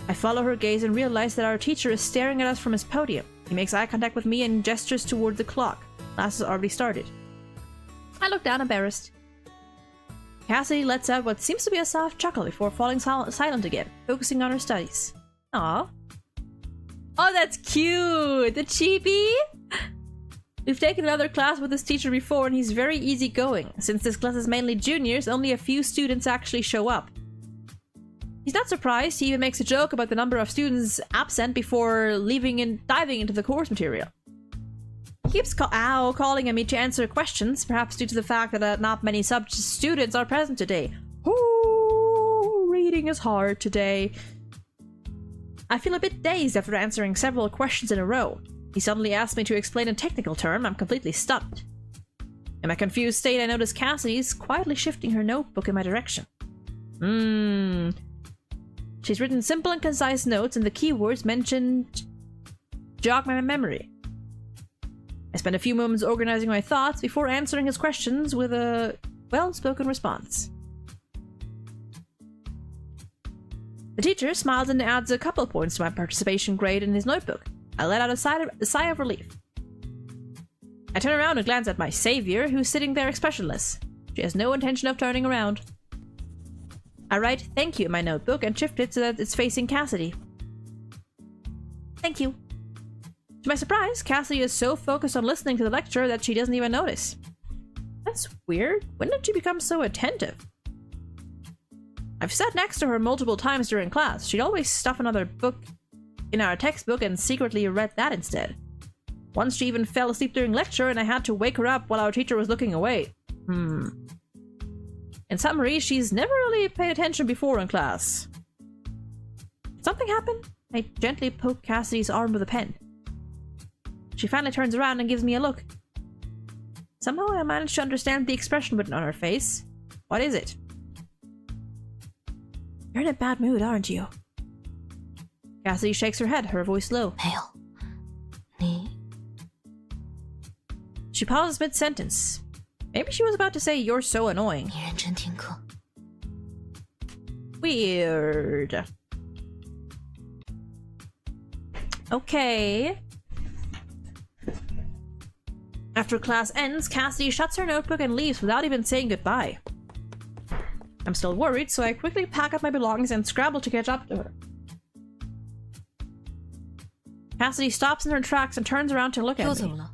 I follow her gaze and realize that our teacher is staring at us from his podium. He makes eye contact with me and gestures toward the clock. Class has already started. I look down embarrassed. Cassidy lets out what seems to be a soft chuckle before falling silent again, focusing on her studies. Aww. Oh, that's cute! The chibi! We've taken another class with this teacher before, and he's very easygoing. Since this class is mainly juniors, only a few students actually show up. He's not surprised. He even makes a joke about the number of students absent before leaving and diving into the course material. He keeps calling on me to answer questions, perhaps due to the fact that not many students are present today. Ooh, reading is hard today. I feel a bit dazed after answering several questions in a row. He suddenly asks me to explain a technical term. I'm completely stumped. In my confused state, I notice Cassidy's quietly shifting her notebook in my direction. She's written simple and concise notes, and the keywords mentioned jog my memory. I spend a few moments organizing my thoughts before answering his questions with a well-spoken response. The teacher smiles and adds a couple points to my participation grade in his notebook. I let out a sigh of relief. I turn around and glance at my savior, who's sitting there expressionless. She has no intention of turning around. I write "thank you" in my notebook and shift it so that it's facing Cassidy. Thank you. To my surprise, Cassidy is so focused on listening to the lecture that she doesn't even notice. That's weird. When did she become so attentive? I've sat next to her multiple times during class. She'd always stuff another book in our textbook and secretly read that instead. Once she even fell asleep during lecture and I had to wake her up while our teacher was looking away. In summary, she's never really paid attention before in class. Something happened? I gently poke Cassidy's arm with a pen. She finally turns around and gives me a look. Somehow I managed to understand the expression written on her face. What is it? You're in a bad mood, aren't you? Cassidy shakes her head, her voice low. 没有，你 She pauses mid-sentence. Maybe she was about to say, "You're so annoying." 你认真听课。 Weird. Okay. After class ends, Cassidy shuts her notebook and leaves without even saying goodbye. I'm still worried, so I quickly pack up my belongings and scramble to catch up to her. Cassidy stops in her tracks and turns around to look 又 at 怎 me. 么了？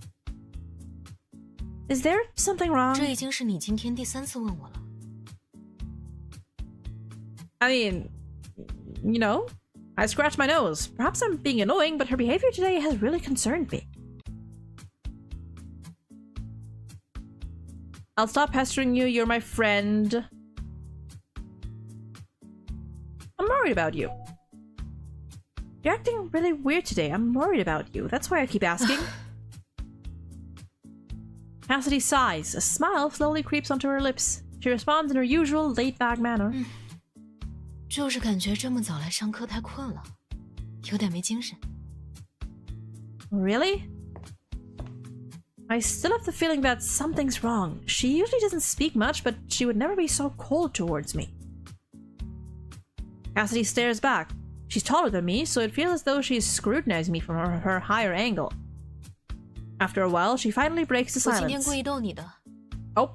Is there something wrong? 这已经是你今天第3次问我了。 I mean, you know, I scratch my nose. Perhaps I'm being annoying, but her behavior today has really concerned me. I'll stop pestering you. You're my friend. I'm worried about you. You're acting really weird today. I'm worried about you. That's why I keep asking. Cassidy sighs. A smile slowly creeps onto her lips. She responds in her usual laid-back manner. 就是感觉这么早来上课太困了，有点没精神。Really? I still have the feeling that something's wrong. She usually doesn't speak much, but she would never be so cold towards me. Cassidy stares back. She's taller than me, so it feels as though she's scrutinizing me from her higher angle. After a while, she finally breaks the 我今天 silence. 故意逗你的。 Oh.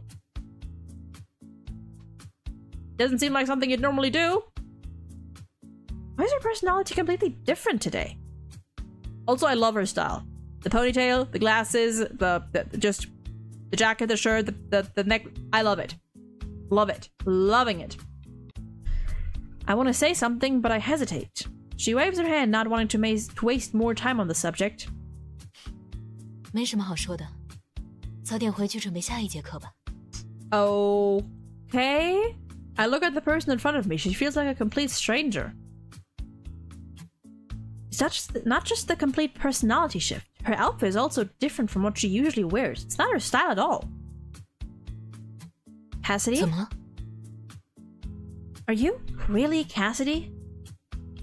Doesn't seem like something you'd normally do. Why is her personality completely different today? Also, I love her style. The ponytail, the glasses, the jacket, the shirt, the neck. I love it. Love it. Loving it. I want to say something, but I hesitate. She waves her hand, not wanting to waste more time on the subject. 没什么好说的，早点回去准备下一节课吧。 Okay. I look at the person in front of me. She feels like a complete stranger. It's not just the complete personality shift. Her outfit is also different from what she usually wears. It's not her style at all. Cassidy? 怎么了？ Are you really Cassidy?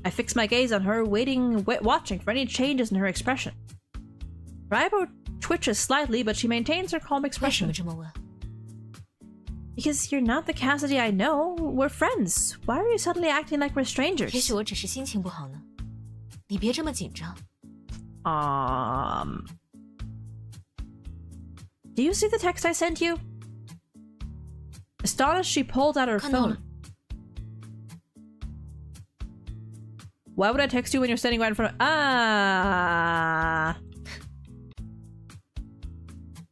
I fix my gaze on her, watching for any changes in her expression. Her eyebrow twitches slightly, but she maintains her calm 为什 expression. 么这么问？ Because you're not the Cassidy I know. We're friends. Why are you suddenly acting like we're 也 strangers? 许我只是心情不好呢。你别这么紧张。 Do you see the text I sent you? Astonished, she pulled out her 看到 phone. 了。 Why would I text you when you're standing right in front of...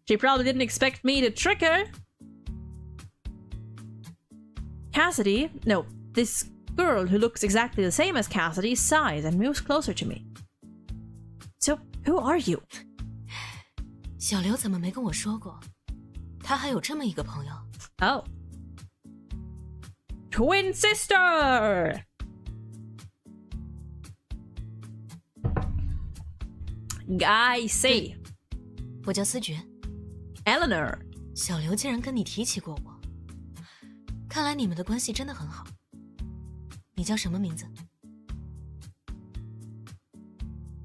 She probably didn't expect me to trick her. Cassidy... No, this girl who looks exactly the same as Cassidy sighs and moves closer to me. So, who are you? 小刘怎么没跟我说过？他还有这么一个朋友。 Oh. Twin sister! I see. 我叫思觉。 Eleanor. 小刘竟然跟你提起过我，看来你们的关系真的很好。你叫什么名字？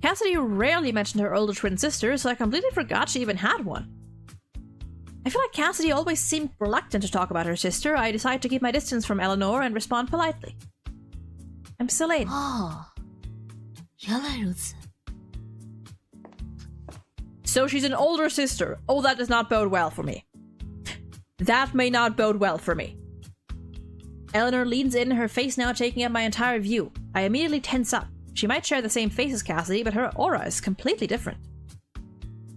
Cassidy rarely mentioned her older twin sister, so I completely forgot she even had one. I feel like Cassidy always seemed reluctant to talk about her sister. I decide to keep my distance from Eleanor and respond politely. I'm still late. 哦，原来如此。 So she's an older sister. Oh, that does not bode well for me. That may not bode well for me. Eleanor leans in, her face now taking up my entire view. I immediately tense up. She might share the same face as Cassidy, but her aura is completely different.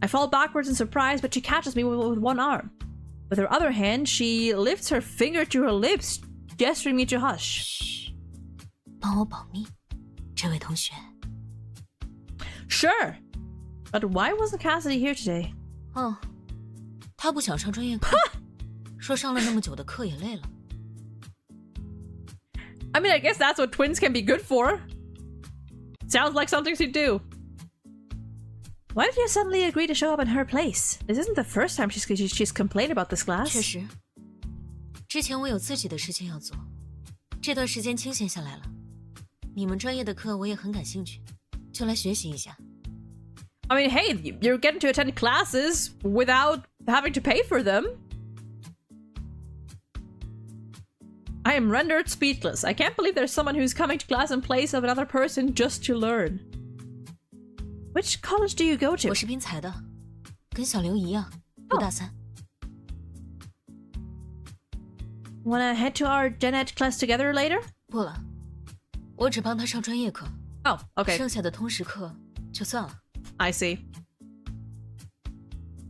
I fall backwards in surprise, but she catches me with one arm. With her other hand, she lifts her finger to her lips, gesturing me to hush. 嘘，帮我保密，这位同学。 Sure. But why wasn't Cassidy here today? 哦，他不想上专业课，说上了那么久的课也累了。 I mean, I guess that's what twins can be good for. Sounds like something she'd do. Why did you suddenly agree to show up in her place? This isn't the first time she's complained about this class. 确实，之前我有自己的事情要做，这段时间清闲下来了。你们专业的课我也很感兴趣，就来学习一下。 I mean, hey, you're getting to attend classes without having to pay for them. I am rendered speechless. I can't believe there's someone who's coming to class in place of another person just to learn. Which college do you go to? 我是滨财的，跟小刘一样，读大三。 Wanna head to our Gen Ed class together later? 不了，我只帮他上专业课， Oh, okay. 剩下的通识课就算了。 I see.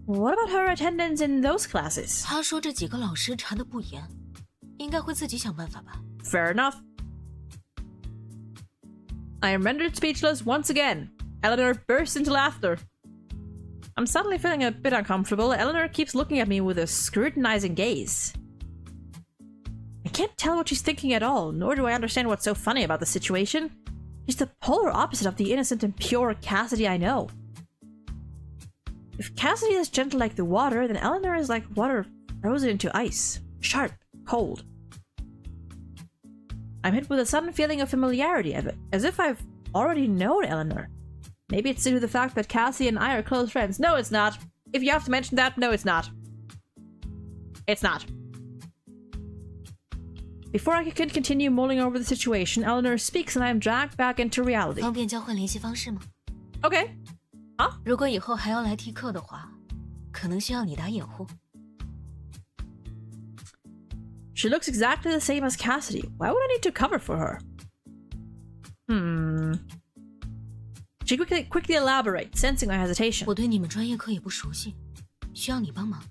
What about her attendance in those classes? 他说这几个老师查得不严，应该会自己想办法吧。 Fair enough. I am rendered speechless once again. Eleanor bursts into laughter. I'm suddenly feeling a bit uncomfortable. Eleanor keeps looking at me with a scrutinizing gaze. I can't tell what she's thinking at all, nor do I understand what's so funny about the situation. She's the polar opposite of the innocent and pure Cassidy I know. If Cassidy is gentle like the water, then Eleanor is like water frozen into ice. Sharp, cold. I'm hit with a sudden feeling of familiarity, as if I've already known Eleanor. Maybe it's due to the fact that Cassie and I are close friends. No, it's not. If you have to mention that, no, it's not. It's not. Before I can continue mulling over the situation, Eleanor speaks and I am dragged back into reality. 方便交换联系方式吗？ Okay. Huh? 如果以后还要来替课的话，可能需要你打掩护。 She looks exactly the same as Cassidy. Why would I need to cover for her? She quickly elaborates, sensing my hesitation. 我对你们专业课也不熟悉，需要你帮忙。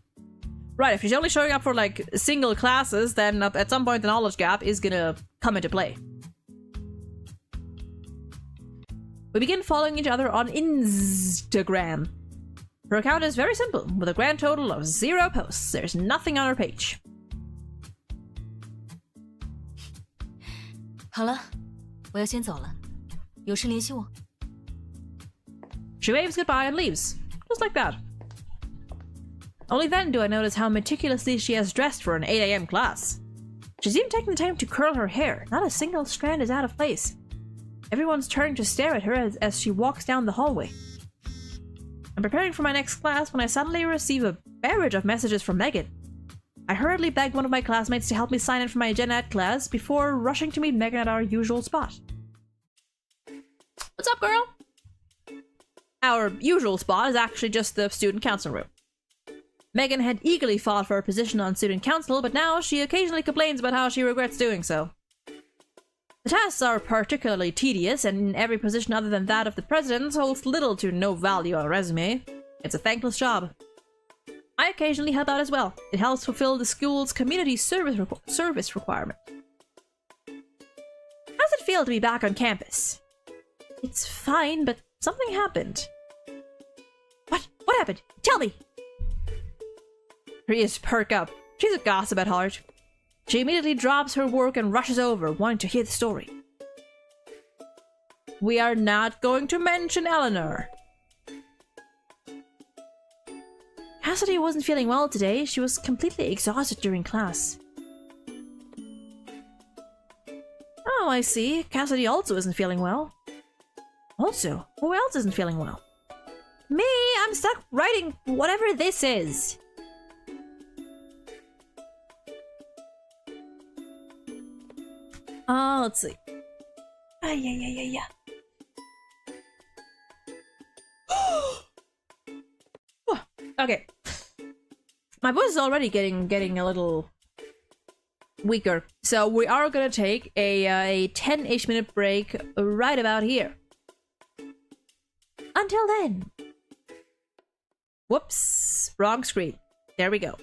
Right, if she's only showing up for like single classes, then at some point the knowledge gap is gonna come into play. We begin following each other on Instagram. Her account is very simple, with a grand total of 0 posts. There's nothing on her page. 好了，我要先走了，有事联系我。 She waves goodbye and leaves, just like that. Only then do I notice how meticulously she has dressed for an 8 a.m. class. She's even taken the time to curl her hair. Not a single strand is out of place. Everyone's turning to stare at her as she walks down the hallway. I'm preparing for my next class when I suddenly receive a barrage of messages from Megan. I hurriedly begged one of my classmates to help me sign in for my Gen Ed class before rushing to meet Megan at our usual spot. What's up, girl? Our usual spot is actually just the student council room. Megan had eagerly fought for a position on student council, but now she occasionally complains about how she regrets doing so. The tasks are particularly tedious, and every position other than that of the president holds little to no value on a resume. It's a thankless job. I occasionally help out as well. It helps fulfill the school's community service requirement. How does it feel to be back on campus? It's fine, but something happened. What? What happened? Tell me! Her ears perk up. She's a gossip at heart. She immediately drops her work and rushes over, wanting to hear the story. We are not going to mention Eleanor. Cassidy wasn't feeling well today. She was completely exhausted during class. Oh, I see. Cassidy also isn't feeling well. Also, who else isn't feeling well? Me! I'm stuck writing whatever this is. Let's see. Yeah. Okay. My voice is already getting a little weaker, so we are gonna take a 10-ish minute break right about here. Until then. Whoops, wrong screen. There we go.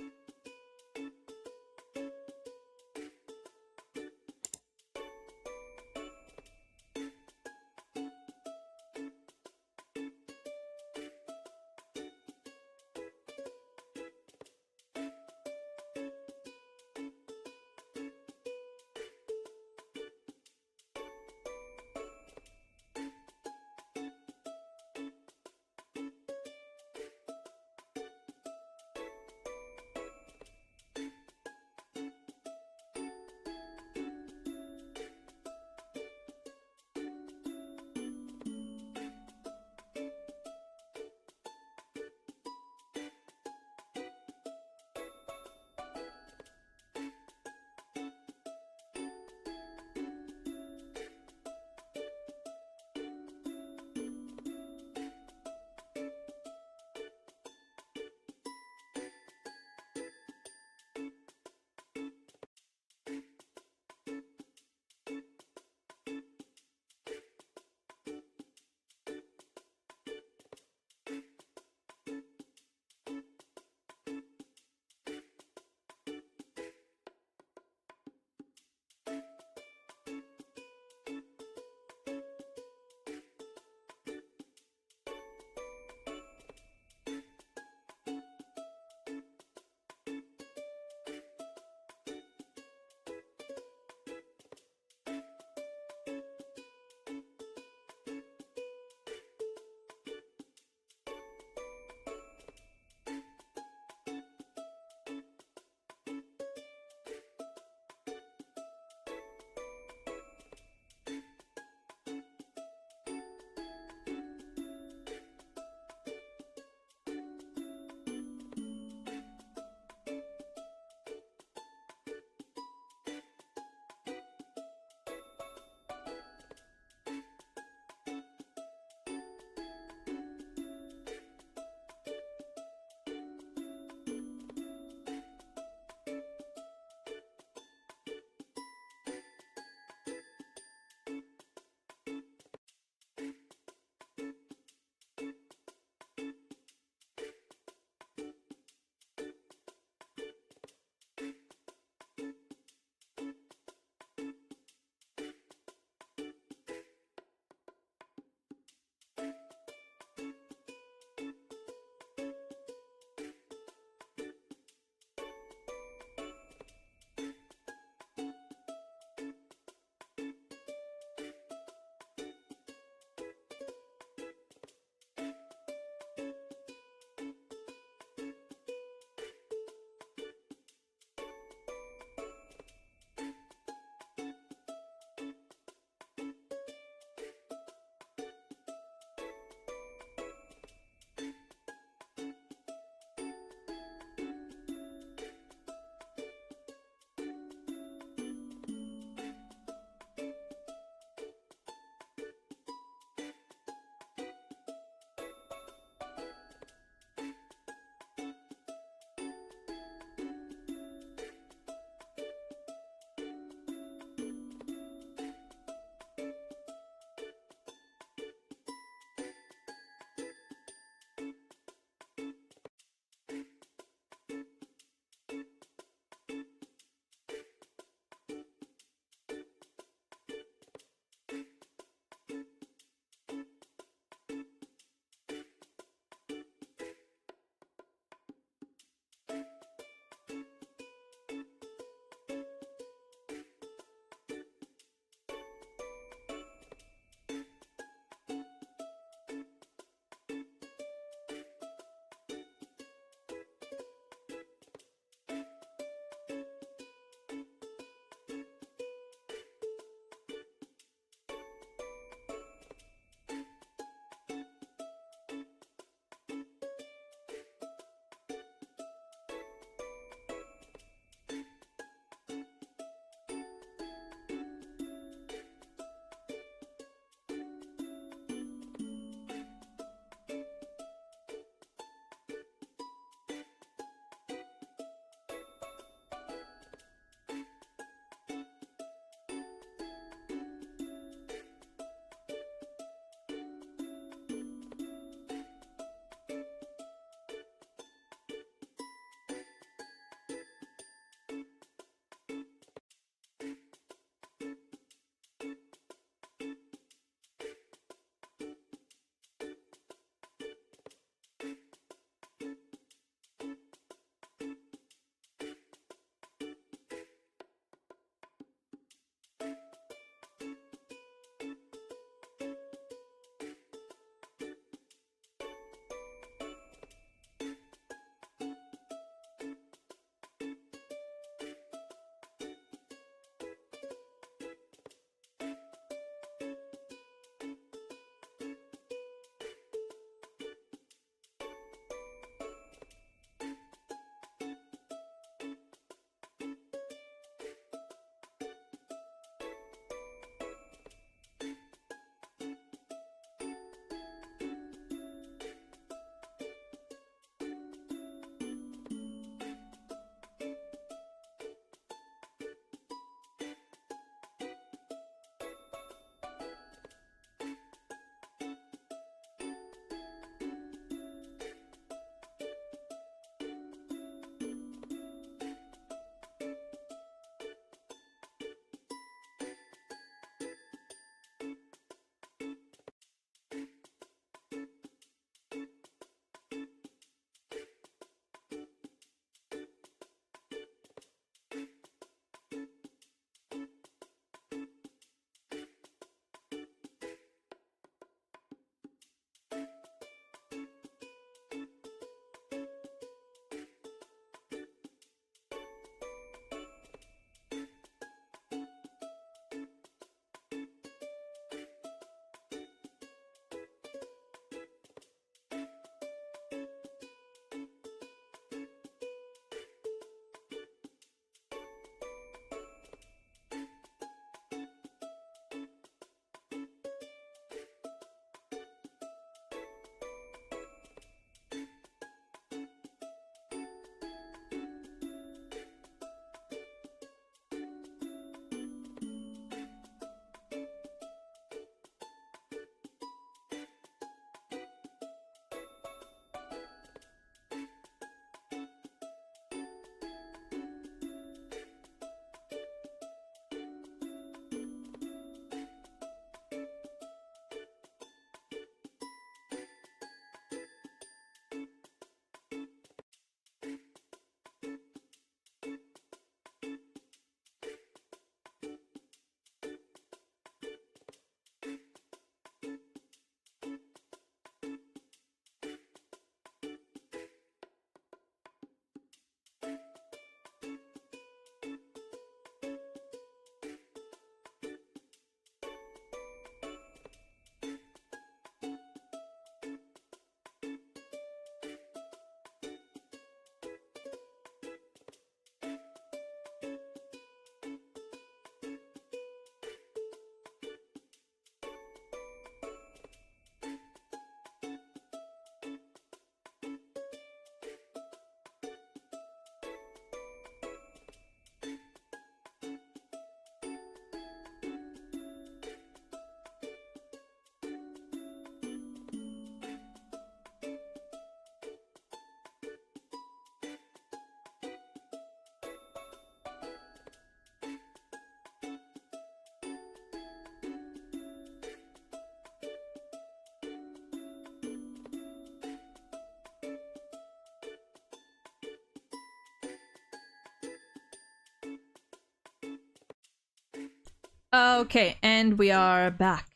Okay, and we are back.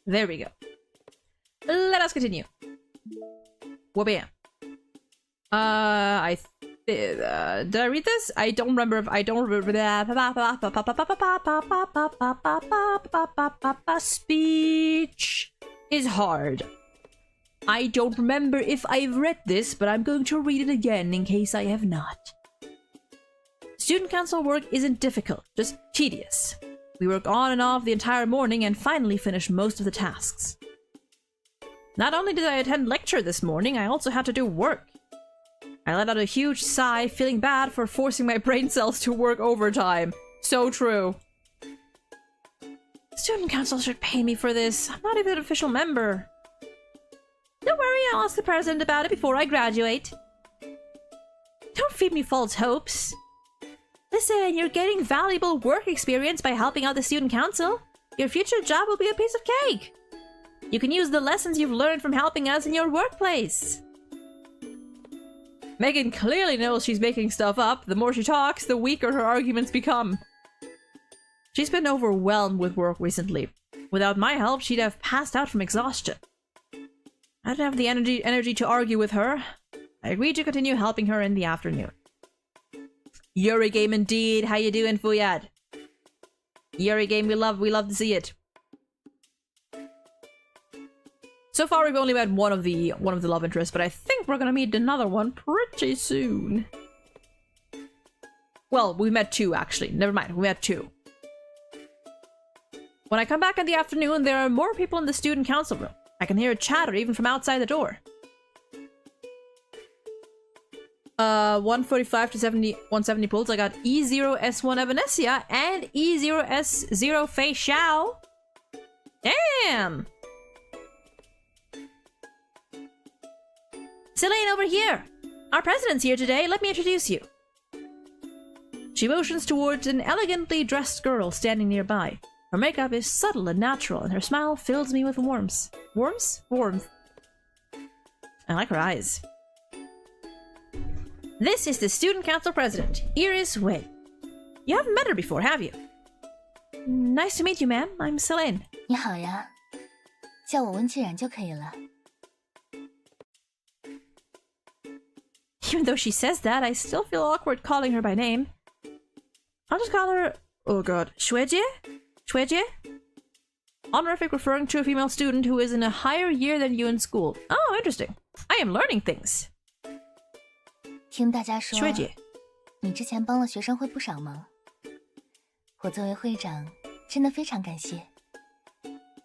There we go. Let us continue. Wabam. Did I read this? I don't remember if I don't remember that. Speech is hard. I don't remember if I've read this, but I'm going to read it again in case I have not. Student council work isn't difficult, just tedious. We work on and off the entire morning and finally finish most of the tasks. Not only did I attend lecture this morning, I also had to do work. I let out a huge sigh, feeling bad for forcing my brain cells to work overtime. So true. Student council should pay me for this. I'm not even an official member. Don't worry, I'll ask the president about it before I graduate. Don't feed me false hopes. Listen, you're getting valuable work experience by helping out the student council. Your future job will be a piece of cake. You can use the lessons you've learned from helping us in your workplace. Megan clearly knows she's making stuff up. The more she talks, the weaker her arguments become. She's been overwhelmed with work recently. Without my help, she'd have passed out from exhaustion. I don't have the energy to argue with her. I agreed to continue helping her in the afternoon. Yuri game indeed. How you doing, Fuyad? Yuri game, we love to see it. So far, we've only met one of the love interests, but I think we're gonna meet another one pretty soon. Well, we met two actually. Never mind, we met two. When I come back in the afternoon, there are more people in the student council room. I can hear chatter even from outside the door. 145 to 170 pulls. I got E0S1 Evanesia and E0S0 Fei Xiao. Damn! Selene, over here! Our president's here today. Let me introduce you. She motions towards an elegantly dressed girl standing nearby. Her makeup is subtle and natural, and her smile fills me with warmth. Warmth. I like her eyes. This is the student council president, Iris Wei. You haven't met her before, have you? Nice to meet you, ma'am. I'm Selene. 你好呀，叫我温既然就可以了。 Even though she says that, I still feel awkward calling her by name. I'll just call her... oh god. Shuejie? Shuejie? Honorific referring to a female student who is in a higher year than you in school. Oh, interesting. I am learning things. 听大家说， Shuejie. 你之前帮了学生会不少忙。我作为会长，真的非常感谢。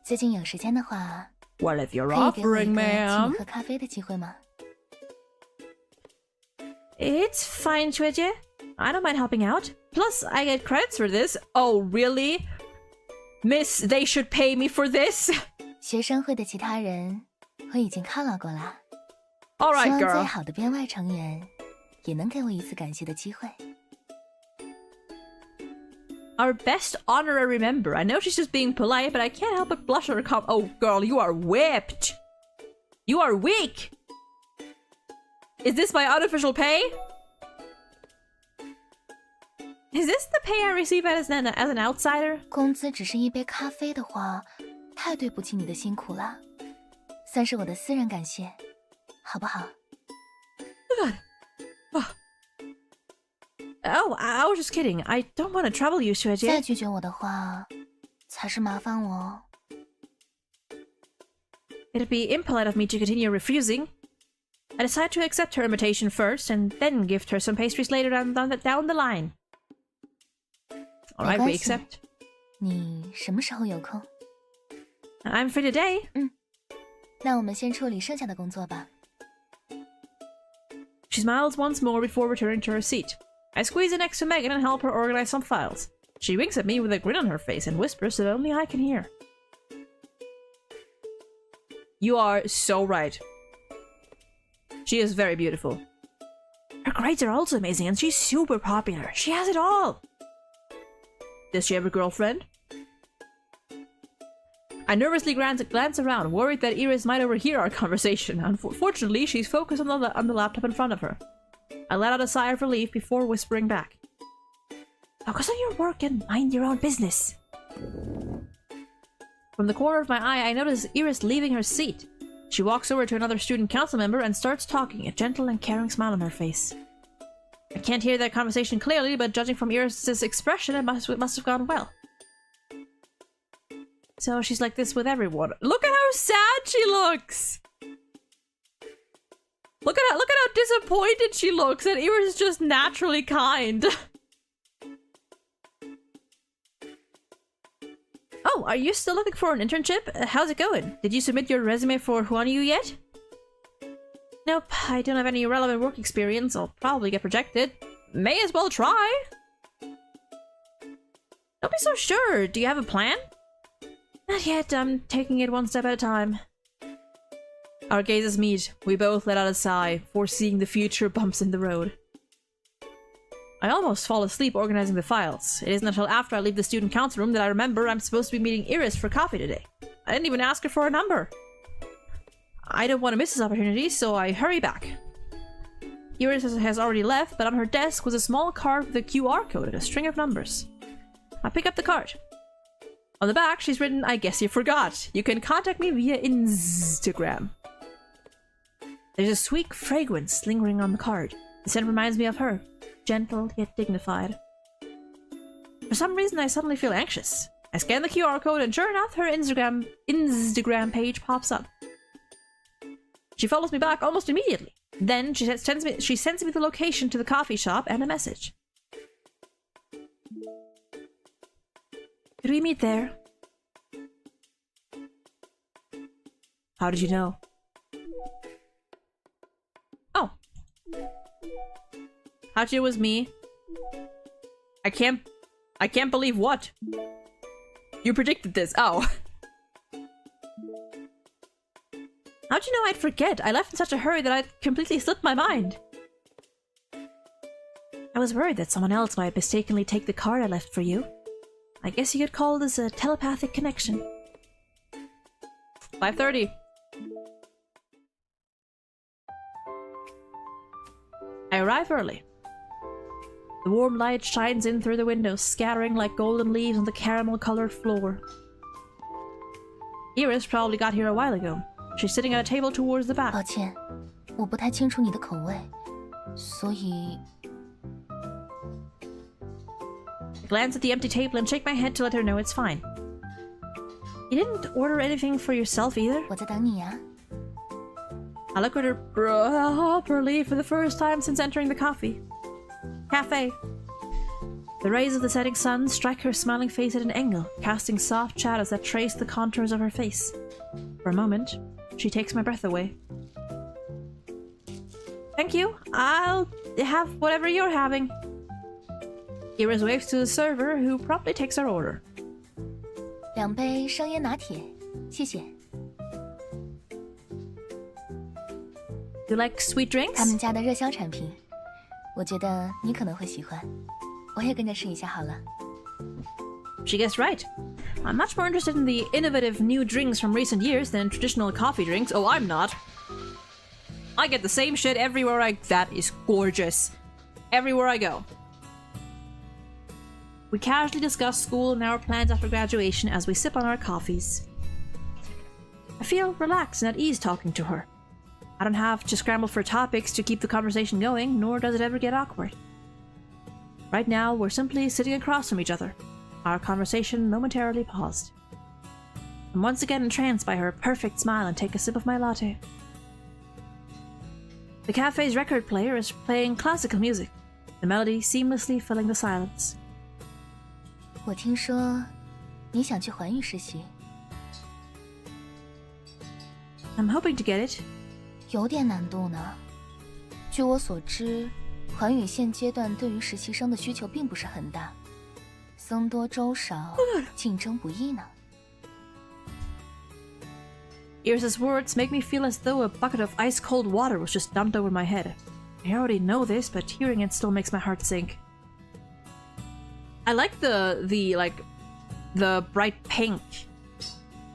最近有时间的话， Well, if you're 可以给我一 offering, 个请 ma'am. 你喝咖啡的机会吗？ It's fine, Shuejie. I don't mind helping out. Plus, I get credits for this. Oh, really? Miss, they should pay me for this? 学生会的其他人，我已经犒劳过了。 All 希 right, 望最 girl. 好的编外成员也能给我一次感谢的机会。 Our best honorary member. I know she's just being polite, but I can't help but blush at her oh, girl, you are whipped. You are weak. Is this my unofficial pay? Is this the pay I receive as an outsider? 工资只是一杯咖啡的话，太对不起你的辛苦了，算是我的私人感谢，好不好？ God. Oh, I was just kidding. I don't want to trouble you, 再 Shuejie. 拒绝我的话，才是麻烦我哦。 It'd be impolite of me to continue refusing. I decide to accept her invitation first, and then gift her some pastries later down the line. Alright, we 没关系。 accept. 你什么时候有空？ I'm free today. 那我们先处理剩下的工作吧。 She smiles once more before returning to her seat. I squeeze in next to Megan and help her organize some files. She winks at me with a grin on her face and whispers that only I can hear. You are so right. She is very beautiful. Her grades are also amazing and she's super popular. She has it all. Does she have a girlfriend? I nervously glance around, worried that Iris might overhear our conversation. Unfortunately, she's focused on the laptop in front of her. I let out a sigh of relief before whispering back. Focus on your work and mind your own business. From the corner of my eye, I notice Iris leaving her seat. She walks over to another student council member and starts talking, a gentle and caring smile on her face. I can't hear their conversation clearly, but judging from Iris's expression, it must have gone well. So she's like this with everyone. Look at how sad she looks! Look at how disappointed she looks, and Iris is just naturally kind. Oh, are you still looking for an internship? How's it going? Did you submit your resume for Huanyu yet? Nope, I don't have any relevant work experience. I'll probably get rejected. May as well try. Don't be so sure. Do you have a plan? Not yet. I'm taking it one step at a time. Our gazes meet. We both let out a sigh, foreseeing the future bumps in the road. I almost fall asleep organizing the files. It isn't until after I leave the student council room that I remember I'm supposed to be meeting Iris for coffee today. I didn't even ask her for a number. I don't want to miss this opportunity, so I hurry back. Iris has already left, but on her desk was a small card with a QR code and a string of numbers. I pick up the card. On the back, she's written, "I guess you forgot. You can contact me via Instagram." There's a sweet fragrance lingering on the card. The scent reminds me of her. Gentle yet dignified. For some reason, I suddenly feel anxious. I scan the QR code, and sure enough, her Instagram page pops up. She follows me back almost immediately. Then she sends me the location to the coffee shop and a message. Could we meet there? How did you know? Oh. How'd you know it was me? I can't believe what? You predicted this. Oh. How'd you know I'd forget? I left in such a hurry that I'd completely slipped my mind. I was worried that someone else might mistakenly take the card I left for you. I guess you could call this a telepathic connection. 5:30. I arrive early. The warm light shines in through the window, scattering like golden leaves on the caramel-colored floor. Iris probably got here a while ago. She's sitting at a table towards the back. 抱歉，我不太清楚你的口味，所以 I glance at the empty table and shake my head to let her know it's fine. You didn't order anything for yourself either? 我在等你呀。 I look at her properly for the first time since entering the cafe. The rays of the setting sun strike her smiling face at an angle, casting soft shadows that trace the contours of her face. For a moment, she takes my breath away. Thank you. I'll have whatever you're having. Iris waves to the server, who promptly takes our order. 2杯生椰拿铁，谢谢。 You like sweet drinks? 他们家的热销产品，我觉得你可能会喜欢。我也跟着试一下好了。 She guessed right. I'm much more interested in the innovative new drinks from recent years than traditional coffee drinks. Oh, I'm not. I get the same shit everywhere That is gorgeous. Everywhere I go. We casually discuss school and our plans after graduation as we sip on our coffees. I feel relaxed and at ease talking to her. I don't have to scramble for topics to keep the conversation going, nor does it ever get awkward. Right now, we're simply sitting across from each other. Our conversation momentarily paused. I'm once again entranced by her perfect smile and take a sip of my latte. The cafe's record player is playing classical music, the melody seamlessly filling the silence. 我听说你想去环宇实习， I'm hoping to get it. 有点难度呢。据我所知，环宇现阶段对于实习生的需求并不是很大，僧多粥少，竞争不易呢。 Iris' words make me feel as though a bucket of ice-cold water was just dumped over my head. I already know this, but hearing it still makes my heart sink. I like the bright pink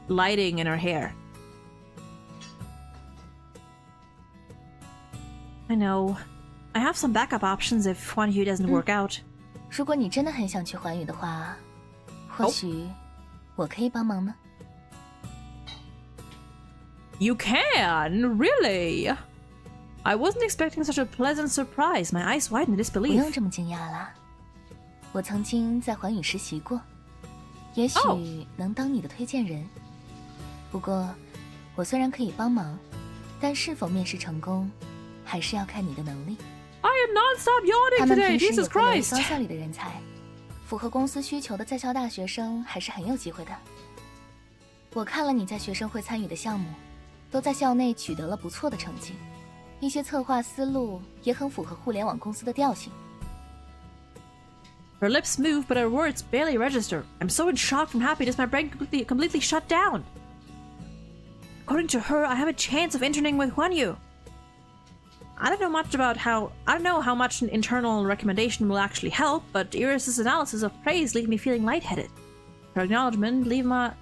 lighting in her hair. I know. I have some backup options if Huanyu doesn't work out. 如果你真的很想去环宇的话，或许我可以帮忙呢。You can? Really? I wasn't expecting such a pleasant surprise. My eyes widened in 不 disbelief. 用这么惊讶啦，我曾经在环宇实习过，也许能当你的推荐人。不过，我虽然可以帮忙，但是否面试成功，还是要看你的能力。I am non-stop 他 yawning 们 today. 平时有 Jesus 各类 Christ. 高效里的人才，符合公司需求的在校大学生还是很有机会的。我看了你在学生会参与的项目，都在校内取得了不错的成绩，一些策划思路也很符合互联网公司的调性。Her lips move, but her words barely register. I'm so in shock from happiness, my brain completely shut down. According to her, I have a chance of interning with Huanyu. I don't know how much an internal recommendation will actually help, but Iris's analysis of praise leaves me feeling lightheaded. Her acknowledgement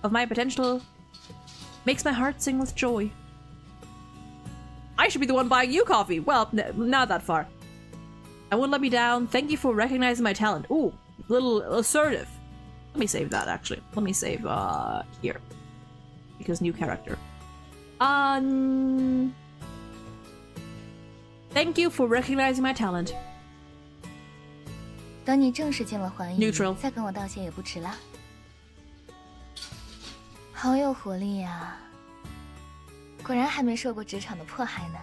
of my potential makes my heart sing with joy. I should be the one buying you coffee. Well, not that far. I won't let me down. Thank you for recognizing my talent. Ooh, little assertive. Let me save that, actually. Let me save, here. Because new character. Thank you for recognizing my talent. 等你正式进了环宇 Neutral 再跟我道谢也不迟啦。好有活力呀！果然还没受过职场的迫害呢。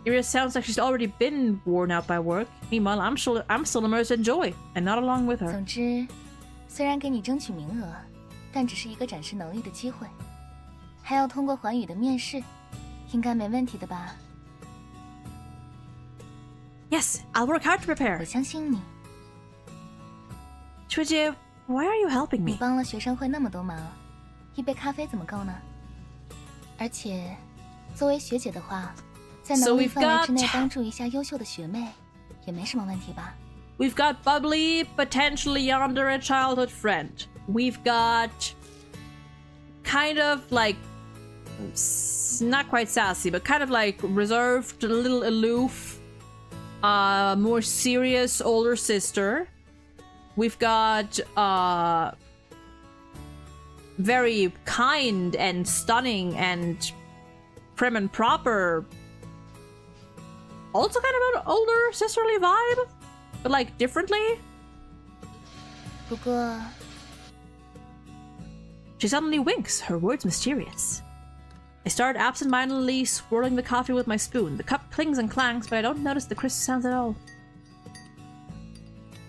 Iris sounds like she's already been worn out by work. Meanwhile, I'm still immersed in joy, and not along with her. 总之，虽然给你争取名额，但只是一个展示能力的机会，还要通过环宇的面试，应该没问题的吧？ Yes, I'll work hard to 我 prepare. 相信你。 Chuje, why are you helping 你 me? 帮了学生会那么多忙，一杯咖啡怎么够呢？而且，作为学姐的话，在 So 能力 we've 范围之内 got- 帮助一下优秀的学妹，也没什么问题吧？ We've got bubbly, potentially yonder a childhood friend. We've got kind of like not quite sassy, but kind of like reserved, a little aloof, more serious older sister. We've got very kind and stunning and prim and proper. Also kind of an older sisterly vibe, but like differently. 不过， She suddenly winks, her words mysterious. I start absent-mindedly swirling the coffee with my spoon. The cup clings and clangs, but I don't notice the crisp sounds at all.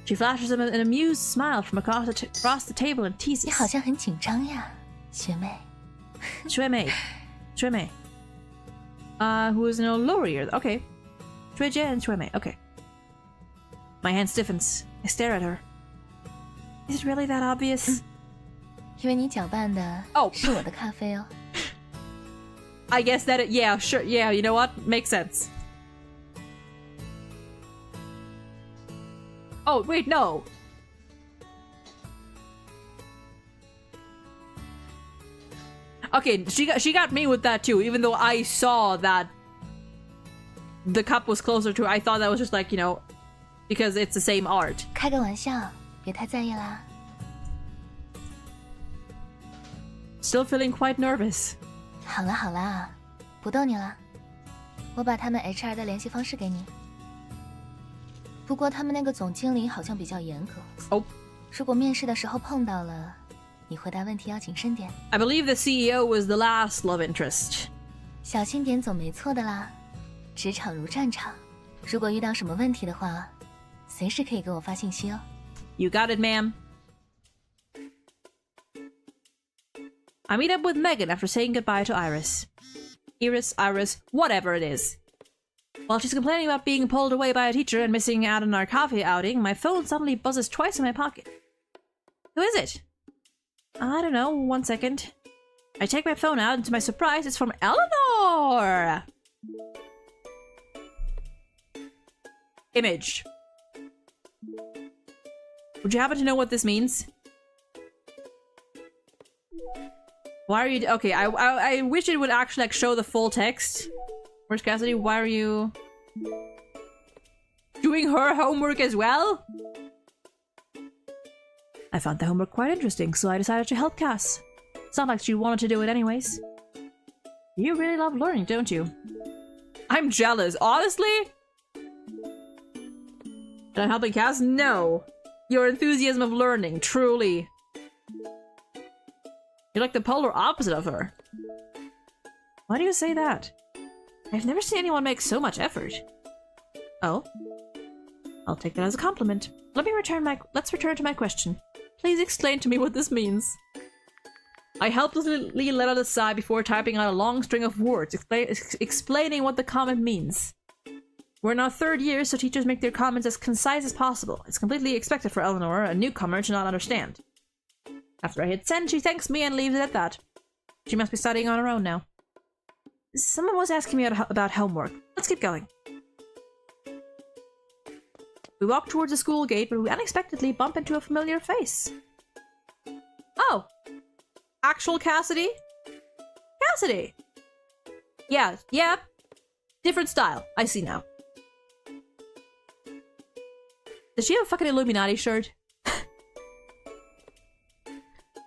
She flashes an amused smile from across the table and 你 teases. 好像很紧张呀，学妹。 Shuemei. Who is no lower year. Okay. Shueje and Shuemei. Okay. My hand stiffens. I stare at her. Is it really that obvious? 因为你搅拌的哦是我的咖啡哦。 I guess that yeah, sure, yeah, you know what? Makes sense. Oh, wait, no. Okay, she got me with that too, even though I saw that the cup was closer to her. I thought that was just like, you know, because it's the same art. 开个玩笑，别太在意啦。 Still feeling quite nervous. 好啦好啦，不逗你了。我把他们 HR 的联系方式给你。不过他们那个总经理好像比较严格。Oh. 如果面试的时候碰到了，你回答问题要谨慎点。 I believe the CEO was the last love interest. 小心点总没错的啦。职场如战场，如果遇到什么问题的话，随时可以给我发信息哦。 You got it, ma'am. I meet up with Megan after saying goodbye to Iris. Iris, whatever it is. While she's complaining about being pulled away by a teacher and missing out on our coffee outing, my phone suddenly buzzes twice in my pocket. Who is it? I don't know, 1 second. I take my phone out, and to my surprise, it's from Eleanor! Image. Would you happen to know what this means? Why are you... Okay, I wish it would actually like show the full text. Where's Cassidy? Why are you... doing her homework as well? I found the homework quite interesting, so I decided to help Cass. It's not like she wanted to do it anyways. You really love learning, don't you? I'm jealous, honestly? And I'm helping Cass? No. Your enthusiasm of learning, truly. You're like the polar opposite of her. Why do you say that? I've never seen anyone make so much effort. Oh? I'll take that as a compliment. Let's return to my question. Please explain to me what this means. I helplessly let out a sigh before typing out a long string of words, explaining what the comment means. We're in our third year, so teachers make their comments as concise as possible. It's completely expected for Eleanor, a newcomer, to not understand. After I hit send, she thanks me and leaves it at that. She must be studying on her own now. Someone was asking me about homework. Let's keep going. We walk towards the school gate, but we unexpectedly bump into a familiar face. Oh! Actual Cassidy? Cassidy! Yeah. Different style. I see now. Does she have a fucking Illuminati shirt?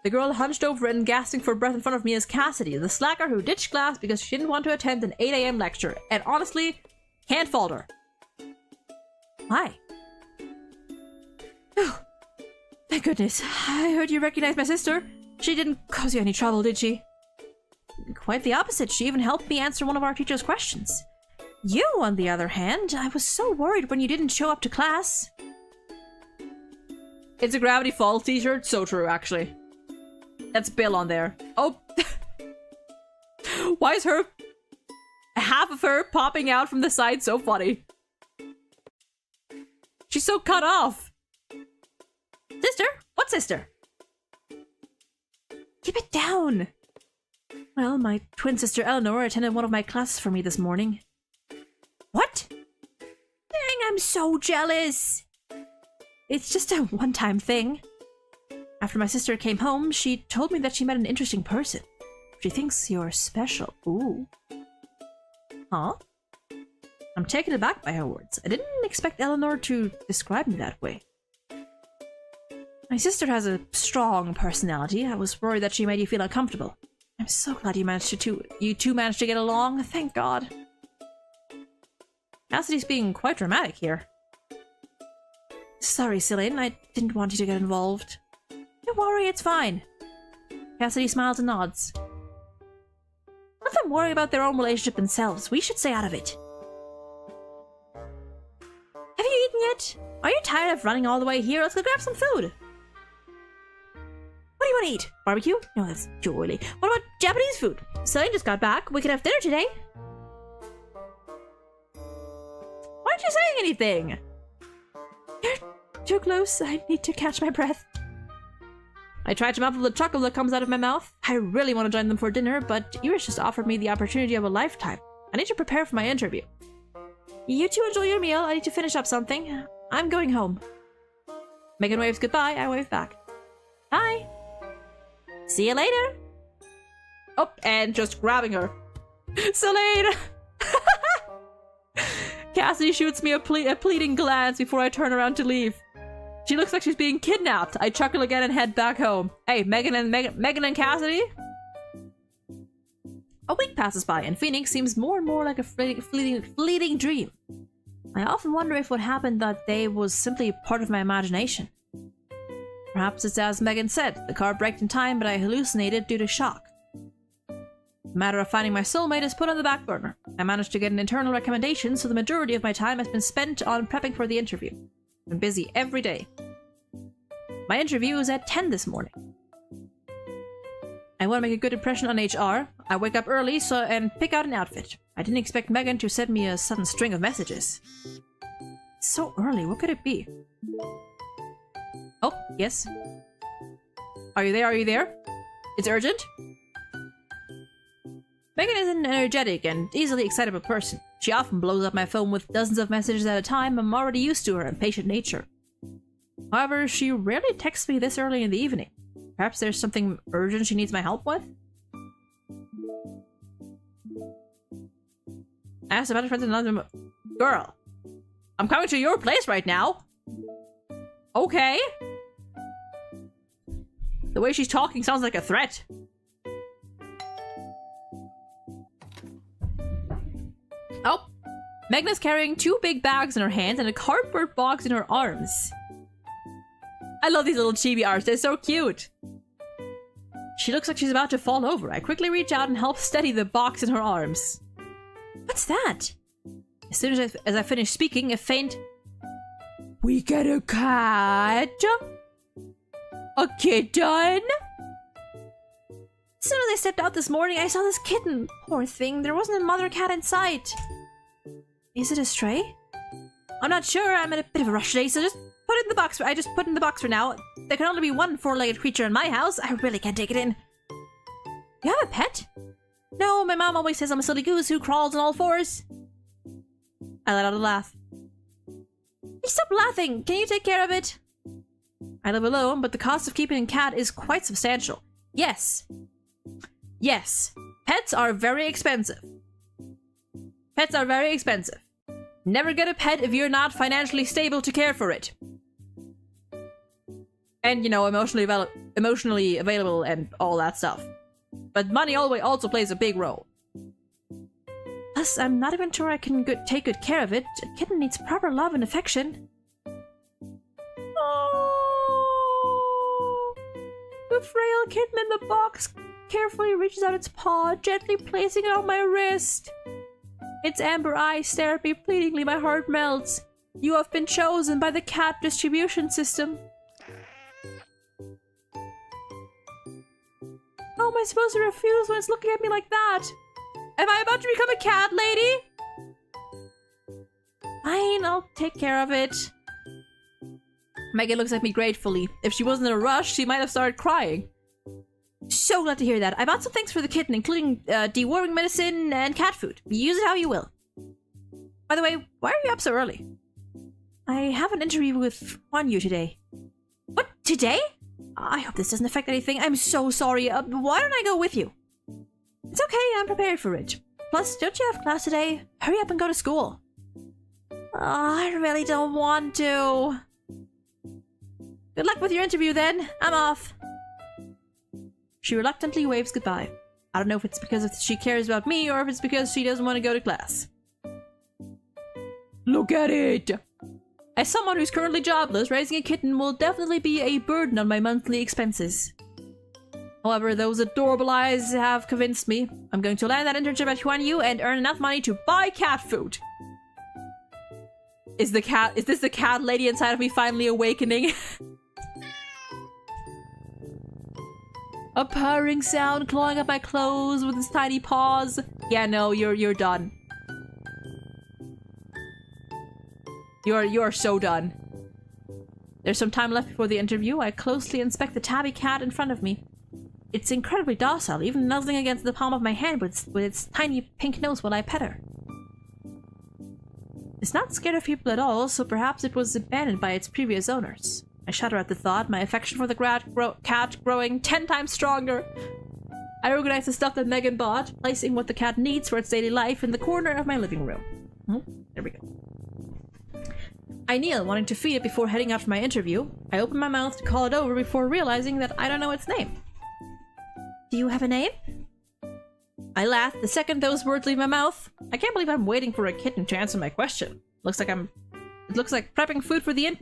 The girl hunched over and gasping for breath in front of me is Cassidy, the slacker who ditched class because she didn't want to attend an 8 AM lecture, and honestly, can't fault her. Hi. Oh, thank goodness. I heard you recognize my sister. She didn't cause you any trouble, did she? Quite the opposite. She even helped me answer one of our teacher's questions. You, on the other hand, I was so worried when you didn't show up to class. It's a Gravity Falls t-shirt. So true, actually. That's Bill on there. Oh. Why is half of her popping out from the side so funny? She's so cut off. Sister? What sister? Keep it down. Well, my twin sister Eleanor attended one of my classes for me this morning. What? Dang, I'm so jealous. It's just a one-time thing. After my sister came home, she told me that she met an interesting person. She thinks you're special. Ooh. Huh? I'm taken aback by her words. I didn't expect Eleanor to describe me that way. My sister has a strong personality. I was worried that she made you feel uncomfortable. I'm so glad you two managed to get along. Thank God. Cassidy's being quite dramatic here. Sorry, Celine. I didn't want you to get involved. Don't worry, it's fine. Cassidy smiles and nods. Let them worry about their own relationship themselves. We should stay out of it. Have you eaten yet? Are you tired of running all the way here? Let's go grab some food. What do you want to eat? Barbecue? No, that's too oily. What about Japanese food? Celine just got back. We could have dinner today. Why aren't you saying anything? You're too close. I need to catch my breath. I tried to muffle the chuckle that comes out of my mouth. I really want to join them for dinner, but Iris just offered me the opportunity of a lifetime. I need to prepare for my interview. You two enjoy your meal. I need to finish up something. I'm going home. Megan waves goodbye. I wave back. Bye. See you later. Oh, and just grabbing her. Celine! Cassidy shoots me a pleading glance before I turn around to leave. She looks like she's being kidnapped. I chuckle again and head back home. Hey, Megan and Cassidy? A week passes by, and Phoenix seems more and more like a fleeting dream. I often wonder if what happened that day was simply part of my imagination. Perhaps it's as Megan said, the car braked in time, but I hallucinated due to shock. The matter of finding my soulmate is put on the back burner. I managed to get an internal recommendation, so the majority of my time has been spent on prepping for the interview. I've been busy every day. My interview is at 10 this morning. I want to make a good impression on HR. I wake up early and pick out an outfit. I didn't expect Megan to send me a sudden string of messages. It's so early, what could it be? Oh, yes. Are you there? It's urgent? Megan is an energetic and easily excitable person. She often blows up my phone with dozens of messages at a time. I'm already used to her impatient nature. However, she rarely texts me this early in the evening. Perhaps there's something urgent she needs my help with? I asked about a friend and another girl. I'm coming to your place right now. Okay. The way she's talking sounds like a threat. Oh. Megna's carrying 2 big bags in her hands and a cardboard box in her arms. I love these little chibi arts. They're so cute. She looks like she's about to fall over. I quickly reach out and help steady the box in her arms. What's that? As soon as I finish speaking, a faint... We get a cat? A kitten? As soon as I stepped out this morning, I saw this kitten. Poor thing, there wasn't a mother cat in sight. Is it a stray? I'm not sure. I'm in a bit of a rush today, so just put it in the box. I just put it in the box for now. There can only be one 4-legged creature in my house. I really can't take it in. You have a pet? No, my mom always says I'm a silly goose who crawls on all 4s. I let out a laugh. Hey, stop laughing! Can you take care of it? I live alone, but the cost of keeping a cat is quite substantial. Yes. Yes. Pets are very expensive. Pets are very expensive. Never get a pet if you're not financially stable to care for it. And, you know, emotionally available and all that stuff. But money always also plays a big role. Plus, I'm not even sure I can take good care of it. A kitten needs proper love and affection. Oh, the frail kitten in the box carefully reaches out its paw, gently placing it on my wrist. Its amber eyes stare at me pleadingly. My heart melts. You have been chosen by the cat distribution system. How am I supposed to refuse when it's looking at me like that? Am I about to become a cat lady? Fine, I'll take care of it. Megan looks at me gratefully. If she wasn't in a rush, she might have started crying. So glad to hear that. I bought some things for the kitten, including deworming medicine and cat food. Use it how you will. By the way, why are you up so early? I have an interview with Huan Yu today. What? Today? I hope this doesn't affect anything. I'm so sorry. Why don't I go with you? It's okay, I'm prepared for it. Plus, don't you have class today? Hurry up and go to school. I really don't want to. Good luck with your interview then. I'm off. She reluctantly waves goodbye. I don't know if it's because she cares about me or if it's because she doesn't want to go to class. Look at it! As someone who's currently jobless, raising a kitten will definitely be a burden on my monthly expenses. However, those adorable eyes have convinced me. I'm going to land that internship at Huan Yu and earn enough money to buy cat food. Is this the cat lady inside of me finally awakening? A purring sound clawing up my clothes with its tiny paws. Yeah, no, you're done. You're so done. There's some time left before the interview. I closely inspect the tabby cat in front of me. It's incredibly docile, even nuzzling against the palm of my hand with its tiny pink nose while I pet her. It's not scared of people at all, so perhaps it was abandoned by its previous owners. I shudder at the thought, my affection for the cat growing 10 times stronger. I organize the stuff that Megan bought, placing what the cat needs for its daily life in the corner of my living room. There we go. I kneel, wanting to feed it before heading out for my interview. I open my mouth to call it over before realizing that I don't know its name. Do you have a name? I laugh the second those words leave my mouth. I can't believe I'm waiting for a kitten to answer my question. It looks like prepping food for the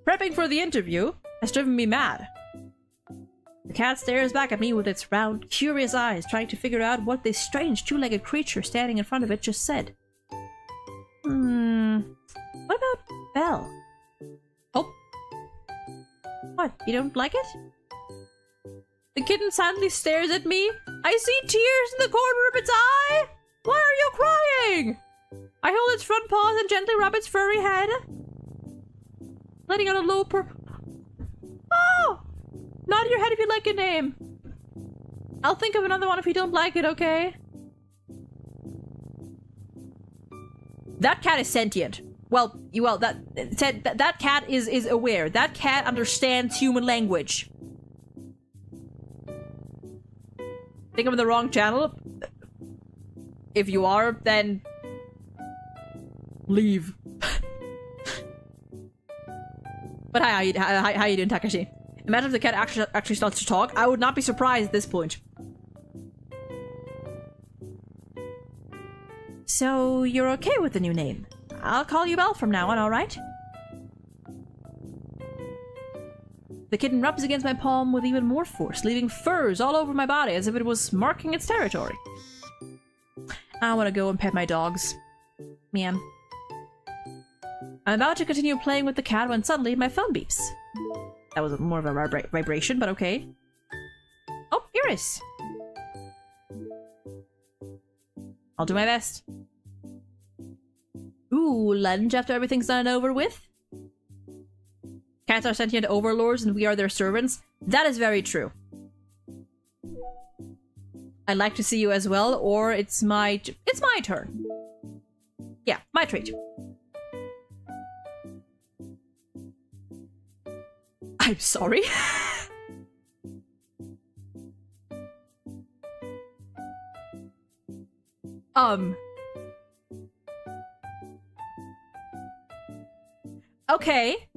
prepping for the interview has driven me mad. The cat stares back at me with its round, curious eyes, trying to figure out what this strange 2-legged creature standing in front of it just said. What about Belle? Oh. What, you don't like it? The kitten sadly stares at me. I see tears in the corner of its eye! Why are you crying? I hold its front paws and gently rub its furry head, letting out a low purr. Oh! Nod your head if you like a name. I'll think of another one if you don't like it, okay? That cat is sentient. That cat is aware. That cat understands human language. Think I'm in the wrong channel? If you are, then leave. But hi, how you doing, Takashi? Imagine if the cat actually starts to talk. I would not be surprised at this point. So, you're okay with the new name? I'll call you Belle from now on, alright? The kitten rubs against my palm with even more force, leaving furs all over my body as if it was marking its territory. I want to go and pet my dogs. Meow. I'm about to continue playing with the cat when suddenly my phone beeps. That was more of a vibration, but okay. Oh, Iris! I'll do my best. Ooh, lunch after everything's done and over with? Cats are sentient overlords and we are their servants. That is very true. I'd like to see you as well, or it's my turn. Yeah, my treat. I'm sorry. Okay.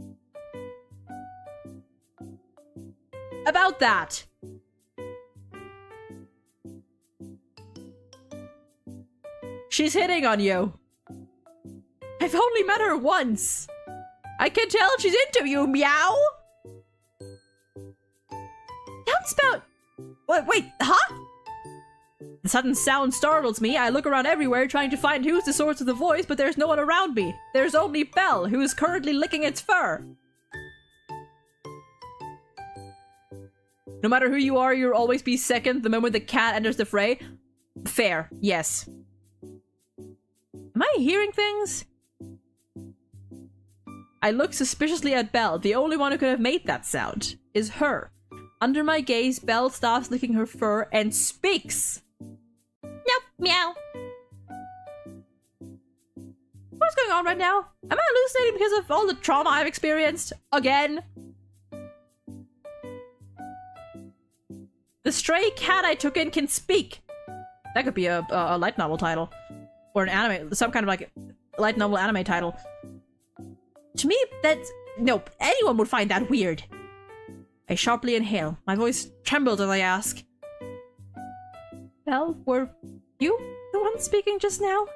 About that. She's hitting on you. I've only met her once. I can tell she's into you, meow. Don't spout. Wait, huh? The sudden sound startles me. I look around everywhere trying to find who's the source of the voice, but there's no one around me. There's only Belle, who is currently licking its fur. No matter who you are, you'll always be second the moment the cat enters the fray. Fair, yes. Am I hearing things? I look suspiciously at Belle. The only one who could have made that sound is her. Under my gaze, Belle stops licking her fur and speaks. Nope, meow. What's going on right now? Am I hallucinating because of all the trauma I've experienced? Again? The stray cat I took in can speak. That could be a light novel title. Or an anime, some kind of like light novel anime title. To me, that's... Nope, anyone would find that weird. I sharply inhale. My voice trembles as I ask. Belle, were you the one speaking just now?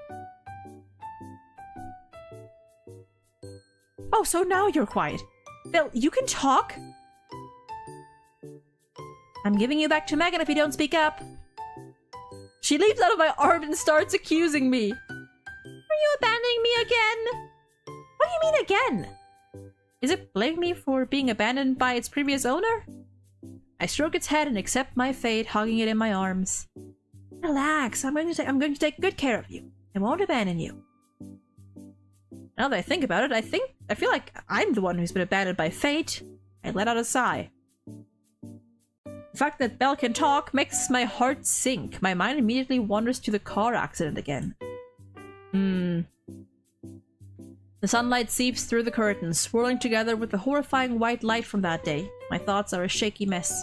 Oh, so now you're quiet. Belle, you can talk? I'm giving you back to Megan if you don't speak up. She leaps out of my arms and starts accusing me. Are you abandoning me again? What do you mean again? Is it blaming me for being abandoned by its previous owner? I stroke its head and accept my fate, hugging it in my arms. Relax, I'm going to take good care of you. I won't abandon you. Now that I think about it, I feel like I'm the one who's been abandoned by fate. I let out a sigh. The fact that Belle can talk makes my heart sink. My mind immediately wanders to the car accident again. The sunlight seeps through the curtains, swirling together with the horrifying white light from that day. My thoughts are a shaky mess.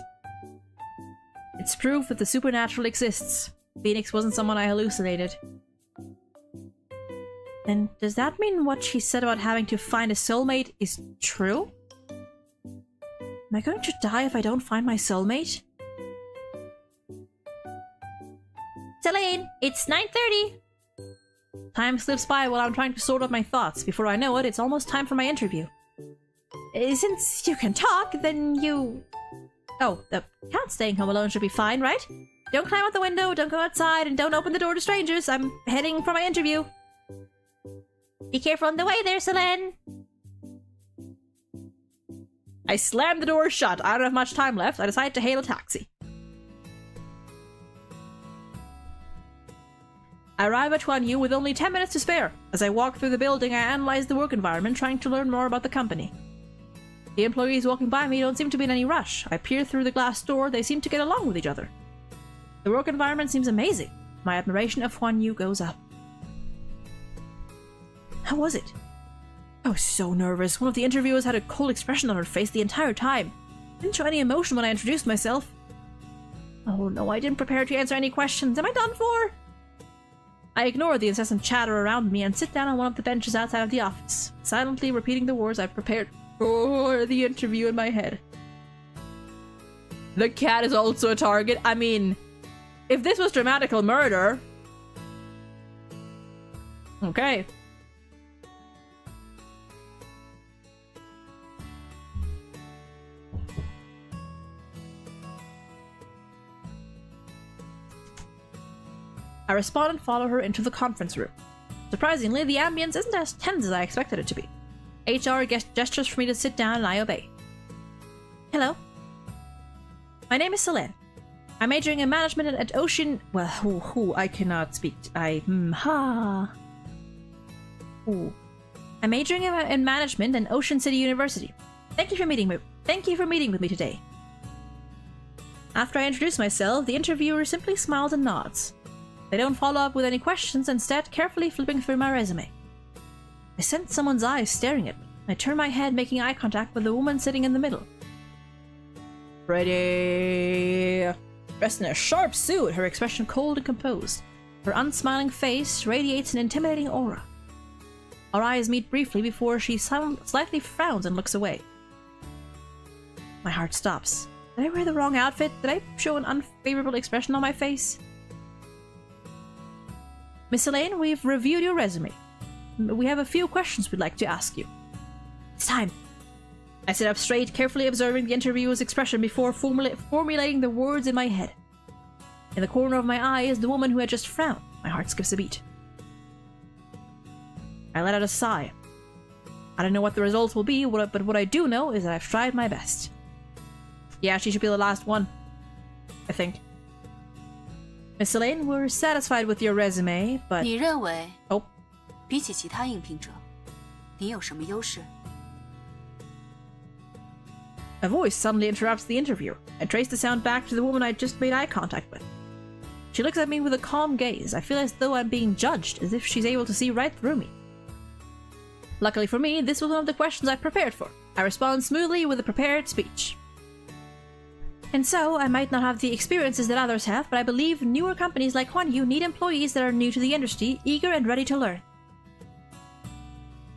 It's proof that the supernatural exists. Phoenix wasn't someone I hallucinated. Then does that mean what she said about having to find a soulmate is true? Am I going to die if I don't find my soulmate? Celine, it's 9:30! Time slips by while I'm trying to sort out my thoughts. Before I know it, it's almost time for my interview. Since you can talk, then you... Oh, the cat staying home alone should be fine, right? Don't climb out the window, don't go outside, and don't open the door to strangers. I'm heading for my interview. Be careful on the way there, Celine! I slam the door shut. I don't have much time left. I decide to hail a taxi. I arrive at Huan Yu with only 10 minutes to spare. As I walk through the building, I analyze the work environment, trying to learn more about the company. The employees walking by me don't seem to be in any rush. I peer through the glass door. They seem to get along with each other. The work environment seems amazing. My admiration of Huan Yu goes up. How was it? I was so nervous. One of the interviewers had a cold expression on her face the entire time. Didn't show any emotion when I introduced myself. Oh no, I didn't prepare to answer any questions. Am I done for? I ignore the incessant chatter around me and sit down on one of the benches outside of the office, silently repeating the words I've prepared Or the interview in my head. The cat is also a target. I mean, if this was dramatical murder... Okay. I respond and follow her into the conference room. Surprisingly, the ambience isn't as tense as I expected it to be. HR gestures for me to sit down and I obey. Hello. My name is Selene. I'm majoring in management at Ocean... Well, I cannot speak. I'm majoring in management at Ocean City University. Thank you for meeting with me today. After I introduce myself, the interviewer simply smiles and nods. They don't follow up with any questions, instead carefully flipping through my resume. I sense someone's eyes staring at me. I turn my head, making eye contact with the woman sitting in the middle. Pretty... Dressed in a sharp suit, her expression cold and composed. Her unsmiling face radiates an intimidating aura. Our eyes meet briefly before she slightly frowns and looks away. My heart stops. Did I wear the wrong outfit? Did I show an unfavorable expression on my face? Miss Elaine, we've reviewed your resume. We have a few questions we'd like to ask you. It's time. I sit up straight, carefully observing the interviewer's expression before formulating the words in my head. In the corner of my eye is the woman who had just frowned. My heart skips a beat. I let out a sigh. I don't know what the results will be, but what I do know is that I've tried my best. Yeah, she should be the last one. I think. Miss Elaine, we're satisfied with your resume, but... 你认为 Oh. 比起其他应聘者，你有什么优势？ A voice suddenly interrupts the interview. I trace the sound back to the woman I just made eye contact with. She looks at me with a calm gaze. I feel as though I'm being judged, as if she's able to see right through me. Luckily for me, this was one of the questions I prepared for. I respond smoothly with a prepared speech. And so, I might not have the experiences that others have, but I believe newer companies like Huanyu need employees that are new to the industry, eager and ready to learn.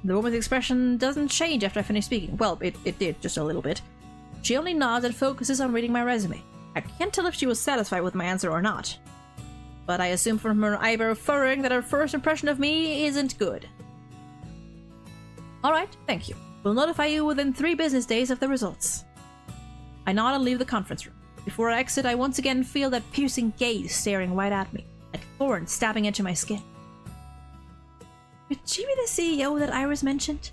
The woman's expression doesn't change after I finish speaking. Well, it did, just a little bit. She only nods and focuses on reading my resume. I can't tell if she was satisfied with my answer or not. But I assume from her eyebrow furrowing that her first impression of me isn't good. Alright, thank you. We'll notify you within 3 business days of the results. I nod and leave the conference room. Before I exit, I once again feel that piercing gaze staring right at me, like thorns stabbing into my skin. Could she be the CEO that Iris mentioned?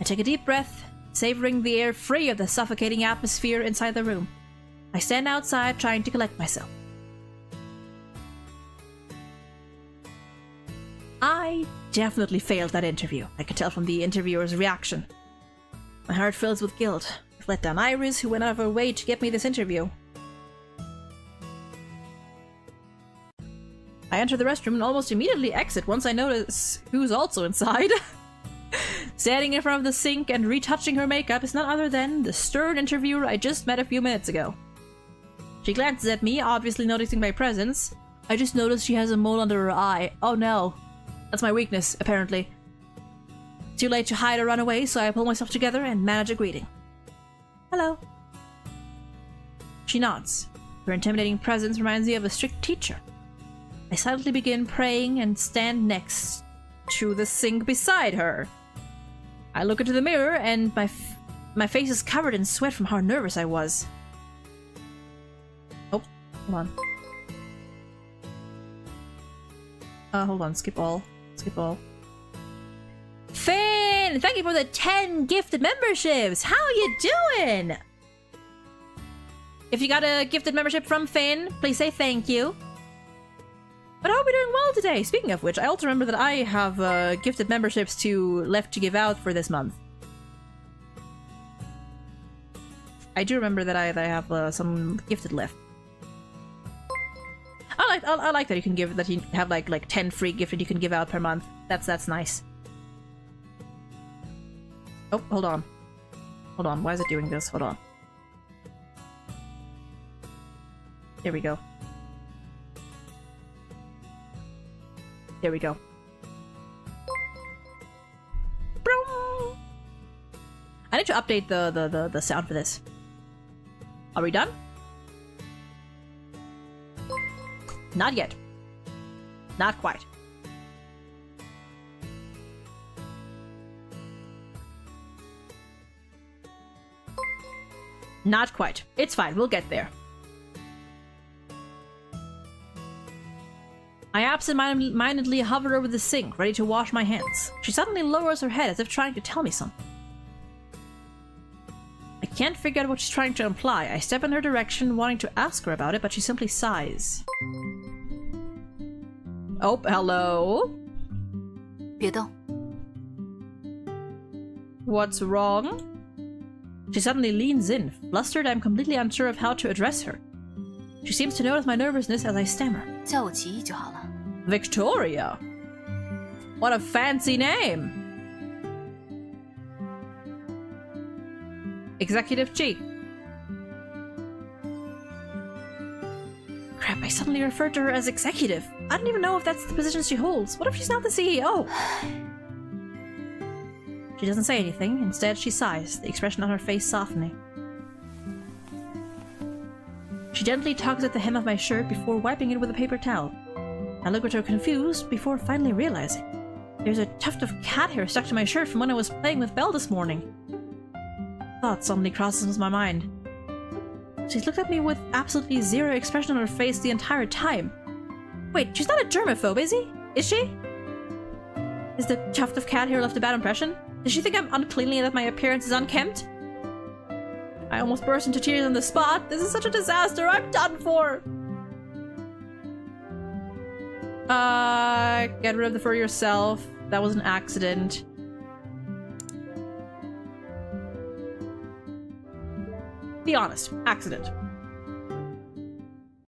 I take a deep breath, savoring the air free of the suffocating atmosphere inside the room. I stand outside, trying to collect myself. I definitely failed that interview. I could tell from the interviewer's reaction. My heart fills with guilt. I've let down Iris, who went out of her way to get me this interview. I enter the restroom and almost immediately exit once I notice who's also inside. Standing in front of the sink and retouching her makeup is none other than the stern interviewer I just met a few minutes ago. She glances at me, obviously noticing my presence. I just noticed she has a mole under her eye. Oh no. That's my weakness, apparently. Too late to hide or run away, so I pull myself together and manage a greeting. Hello. She nods. Her intimidating presence reminds me of a strict teacher. I silently begin praying and stand next to the sink beside her. I look into the mirror and my face is covered in sweat from how nervous I was. Oh, hold on. Hold on, skip all. Skip all. Finn! Thank you for the 10 gifted memberships! How you doing? If you got a gifted membership from Finn, please say thank you. But I hope you're doing well today! Speaking of which, I also remember that I have gifted memberships left to give out for this month. I do remember that I have some gifted left. I like that you can give that you have like 10 free gifted you can give out per month. That's nice. Oh, hold on. Hold on, why is it doing this? Hold on. There we go. There we go. I need to update the sound for this. Are we done? Not yet. Not quite. Not quite. It's fine. We'll get there. I absent-mindedly hover over the sink, ready to wash my hands. She suddenly lowers her head as if trying to tell me something. I can't figure out what she's trying to imply. I step in her direction, wanting to ask her about it, but she simply sighs. Oh, hello? 别动。 What's wrong? She suddenly leans in. Flustered, I'm completely unsure of how to address her. She seems to notice my nervousness as I stammer. 叫我奇异就好了。 Victoria? What a fancy name! Executive Chief. Crap, I suddenly referred to her as executive. I don't even know if that's the position she holds. What if she's not the CEO? She doesn't say anything. Instead, she sighs, the expression on her face softening. She gently tugs at the hem of my shirt before wiping it with a paper towel. I look at her confused before finally realizing. There's a tuft of cat hair stuck to my shirt from when I was playing with Belle this morning. Thought suddenly crosses my mind. She's looked at me with absolutely zero expression on her face the entire time. Wait, she's not a germaphobe, is he? Is she? Is the tuft of cat hair left a bad impression? Does she think I'm uncleanly and that my appearance is unkempt? I almost burst into tears on the spot. This is such a disaster. I'm done for. Get rid of the fur yourself. That was an accident. Be honest. Accident.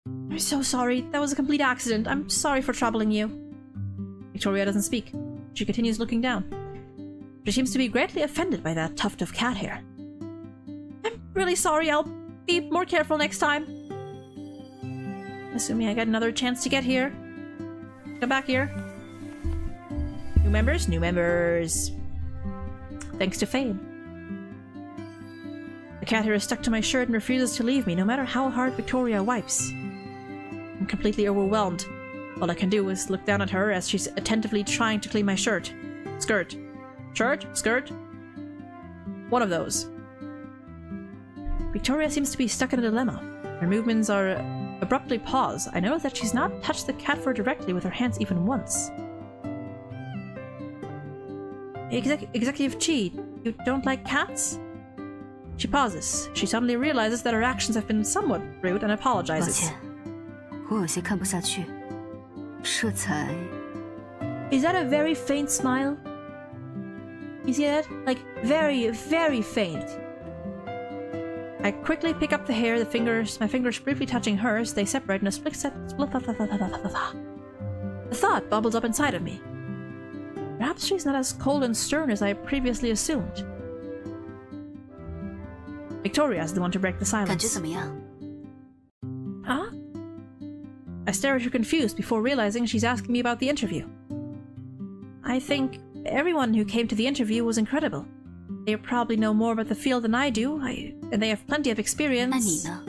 I'm so sorry. That was a complete accident. I'm sorry for troubling you. Victoria doesn't speak. She continues looking down. She seems to be greatly offended by that tuft of cat hair. I'm really sorry. I'll be more careful next time. Assuming I get another chance to get here. Come back here. New members? New members. Thanks to fame. The cat hair is stuck to my shirt and refuses to leave me, no matter how hard Victoria wipes. I'm completely overwhelmed. All I can do is look down at her as she's attentively trying to clean my shirt. Skirt. Shirt? Skirt? One of those. Victoria seems to be stuck in a dilemma. Her movements are abruptly paused. I notice that she's not touched the cat fur directly with her hands even once. Executive Chi, you don't like cats? She pauses. She suddenly realizes that her actions have been somewhat rude and 抱 apologizes. 歉，我有些看不下去。这才 Is that a very faint smile? You see that? Like, very, very faint. I quickly pick up the hair, my fingers briefly touching hers, they separate in a split. The thought bubbles up inside of me. Perhaps she's not as cold and stern as I previously assumed. Victoria is the one to break the 感觉 silence. 怎么样？ Huh? I stare at her confused before realizing she's asking me about the interview. I think everyone who came to the interview was incredible. They probably know more about the field than I do, and they have plenty of 那你 experience. 呢？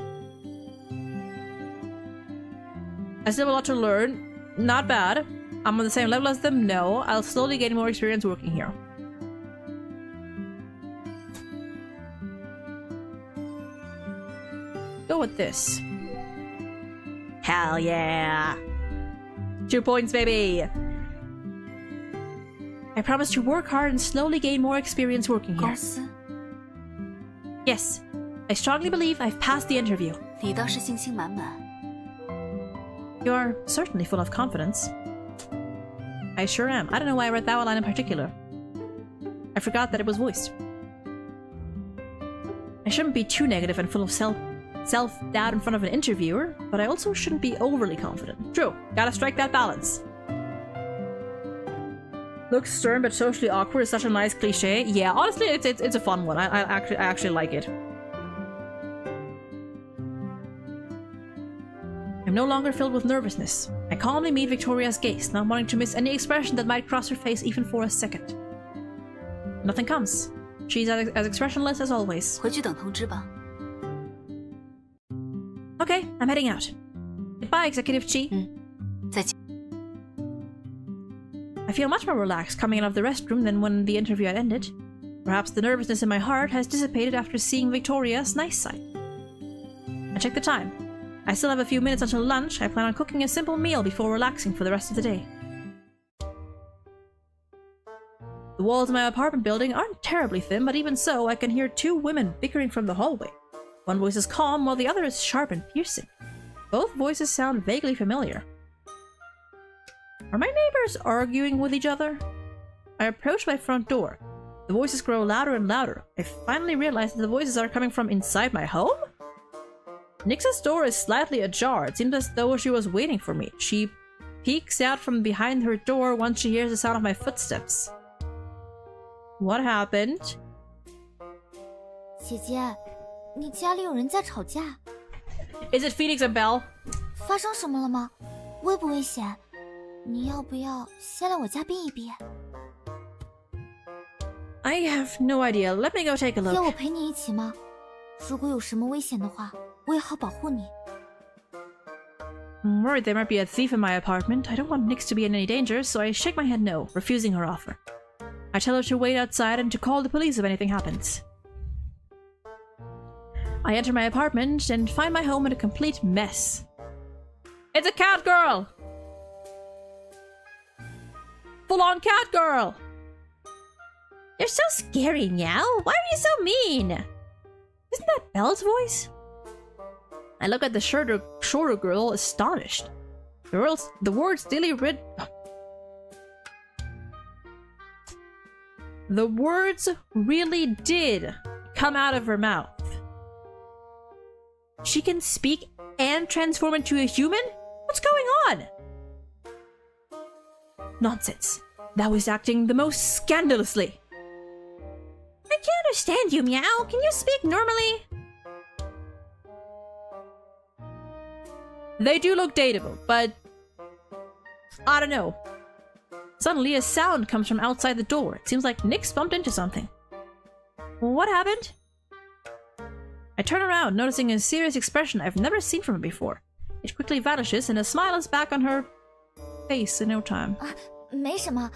I still have a lot to learn. Not bad. I'm on the same level as them? No. I'll slowly gain more experience working here. Go with this. Hell yeah! 2 points, baby! I promise to work hard and slowly gain more experience working here. 公司， Yes, I strongly believe I've passed the interview. 你倒是信心满满。 You're certainly full of confidence. I sure am. I don't know why I read that line in particular. I forgot that it was voiced. I shouldn't be too negative and full of self-doubt in front of an interviewer, but I also shouldn't be overly confident. True, gotta strike that balance. Looks stern but socially awkward is such a nice cliche. Yeah, honestly, it's a fun one. I actually like it. I'm no longer filled with nervousness. I calmly meet Victoria's gaze, not wanting to miss any expression that might cross her face even for a second. Nothing comes. She's as expressionless as always. 回去等通知吧。 Okay, I'm heading out. Goodbye, Executive Chi. 再见。 I feel much more relaxed coming out of the restroom than when the interview had ended. Perhaps the nervousness in my heart has dissipated after seeing Victoria's nice side. I check the time. I still have a few minutes until lunch. I plan on cooking a simple meal before relaxing for the rest of the day. The walls of my apartment building aren't terribly thin, but even so, I can hear two women bickering from the hallway. One voice is calm, while the other is sharp and piercing. Both voices sound vaguely familiar. Are my neighbors arguing with each other? I approach my front door. The voices grow louder and louder. I finally realize that the voices are coming from inside my home? Nix's door is slightly ajar. It seems as though she was waiting for me. She peeks out from behind her door once she hears the sound of my footsteps. What happened? 姐姐，你家里有人在吵架， Is it Phoenix and Belle? 发生什么了吗？危不危险？你要不要先来我家避一避？ I have no idea. Let me go take a 要我 look. 陪你一起吗？如果有什么危险的话，我也好保护你。 I'm worried there might be a thief in my apartment. I don't want Nix to be in any danger, so I shake my head no, refusing her offer. I tell her to wait outside and to call the police if anything happens. I enter my apartment and find my home in a complete mess. It's a cat girl! Full-on cat girl! You're so scary, Meow. Why are you so mean? Isn't that Belle's voice? I look at the shorter girl, astonished. The words daily read... The words really did come out of her mouth. She can speak and transform into a human? What's going on? Nonsense. Thou is acting the most scandalously. I can't understand you, Meow. Can you speak normally? They do look dateable, but... I don't know. Suddenly, a sound comes from outside the door. It seems like Nix bumped into something. What happened? I turn around, noticing a serious expression I've never seen from her before. It quickly vanishes, and a smile is back on her face in no time. 没什么，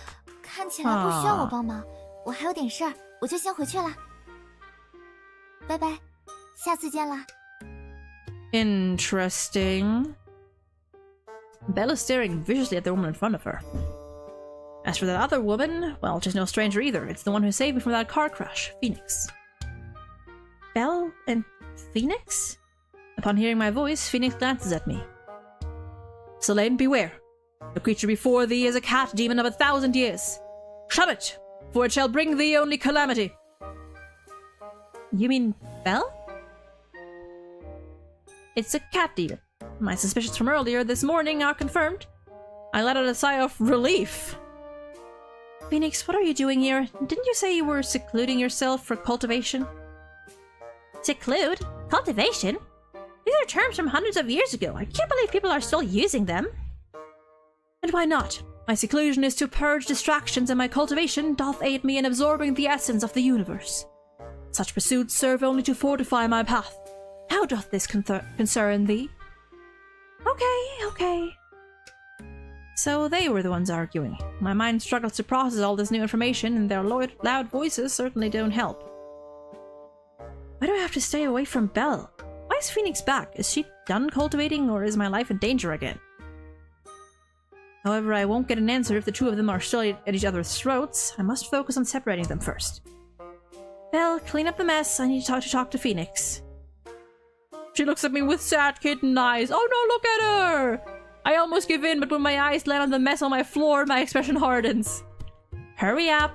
看起来不需要我帮忙，我还有点事儿，我就先回去了。拜拜，下次见啦。 Interesting. Belle is staring viciously at the woman in front of her. As for that other woman, well, she's no stranger either. It's the one who saved me from that car crash, Phoenix. Belle and Phoenix? Upon hearing my voice, Phoenix glances at me. Selene, beware. The creature before thee is a cat demon of 1,000 years. Shun it, for it shall bring thee only calamity. You mean Belle? It's a cat demon. My suspicions from earlier this morning are confirmed. I let out a sigh of relief. Phoenix, what are you doing here? Didn't you say you were secluding yourself for cultivation? Seclude? Cultivation? These are terms from hundreds of years ago. I can't believe people are still using them. And why not? My seclusion is to purge distractions, and my cultivation doth aid me in absorbing the essence of the universe. Such pursuits serve only to fortify my path. How doth this concern thee? Okay. So they were the ones arguing. My mind struggles to process all this new information, and their loud voices certainly don't help. Why do I have to stay away from Belle? Why is Phoenix back? Is she done cultivating, or is my life in danger again? However, I won't get an answer if the two of them are still at each other's throats. I must focus on separating them first. Belle, clean up the mess. I need to talk to Phoenix. She looks at me with sad kitten eyes. Oh no, look at her! I almost give in, but when my eyes land on the mess on my floor, my expression hardens. Hurry up!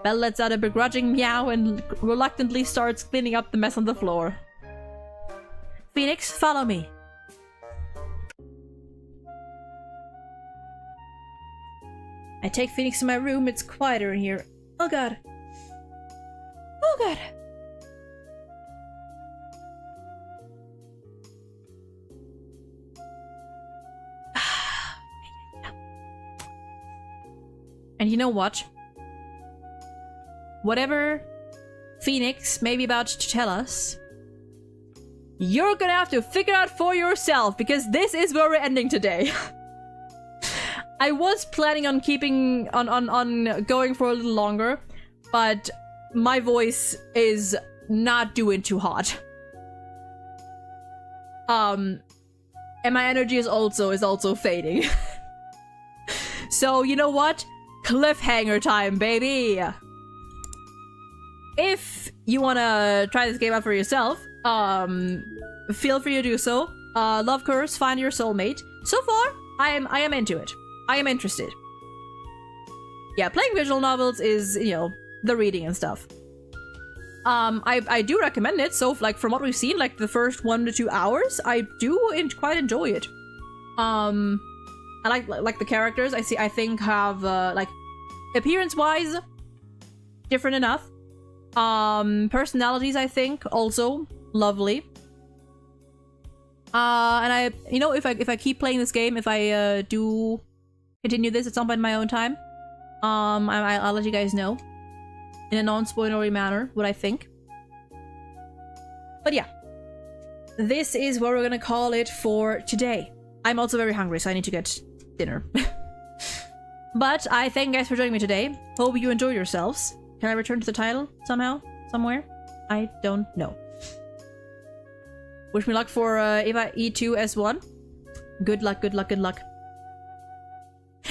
Belle lets out a begrudging meow and reluctantly starts cleaning up the mess on the floor. Phoenix, follow me. I take Phoenix to my room. It's quieter in here. Oh god. Oh god. And you know what? whatever Phoenix may be about to tell us, you're gonna have to figure out for yourself, because this is where we're ending today. I was planning on keeping on going for a little longer, but my voice is not doing too hot. And my energy is also fading. So you know what? Cliffhanger time, baby. If you wanna try this game out for yourself, feel free to do so. Love Curse, find your soulmate. So far, I am into it. I am interested. Yeah, playing visual novels is, you know, the reading and stuff. I do recommend it. So, like, from what we've seen, like the first 1 to 2 hours, I do quite enjoy it. I like the characters. I think have like appearance-wise, different enough. Personalities, I think, also lovely. And you know, if I keep playing this game, if I do continue this at some point in my own time, I'll let you guys know in a non-spoilery manner what I think. But yeah, this is what we're gonna call it for today. I'm also very hungry, so I need to get dinner. But I thank you guys for joining me today. Hope you enjoy yourselves. Can I return to the title somehow? Somewhere? I don't know. Wish me luck for Eva E2 S1. Good luck, good luck, good luck.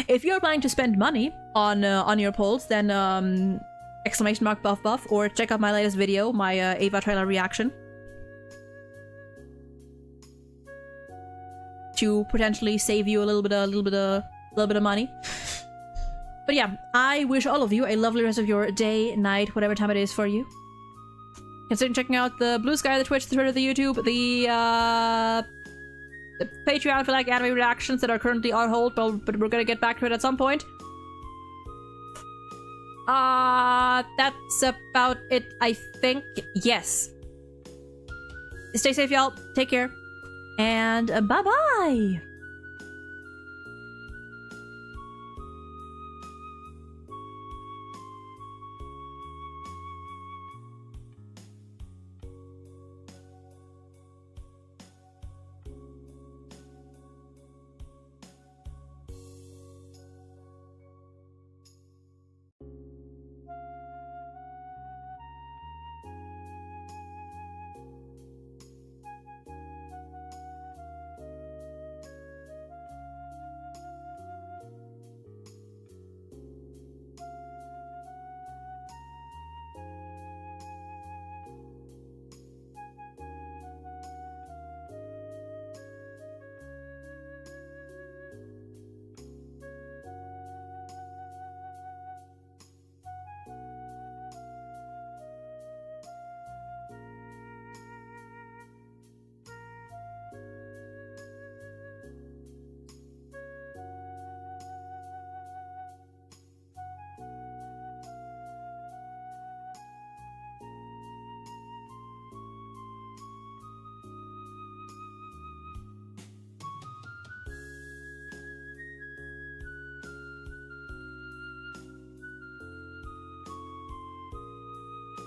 If you're planning to spend money on your polls, then exclamation mark buff buff, or check out my latest video, my Eva trailer reaction, to potentially save you a little bit of money. But yeah, I wish all of you a lovely rest of your day, night, whatever time it is for you. Consider checking out the Blue Sky, the Twitch, the Twitter, the YouTube, the Patreon for like anime reactions that are currently on hold, but we're gonna get back to it at some point. That's about it, I think. Yes. Stay safe, y'all. Take care. And bye-bye!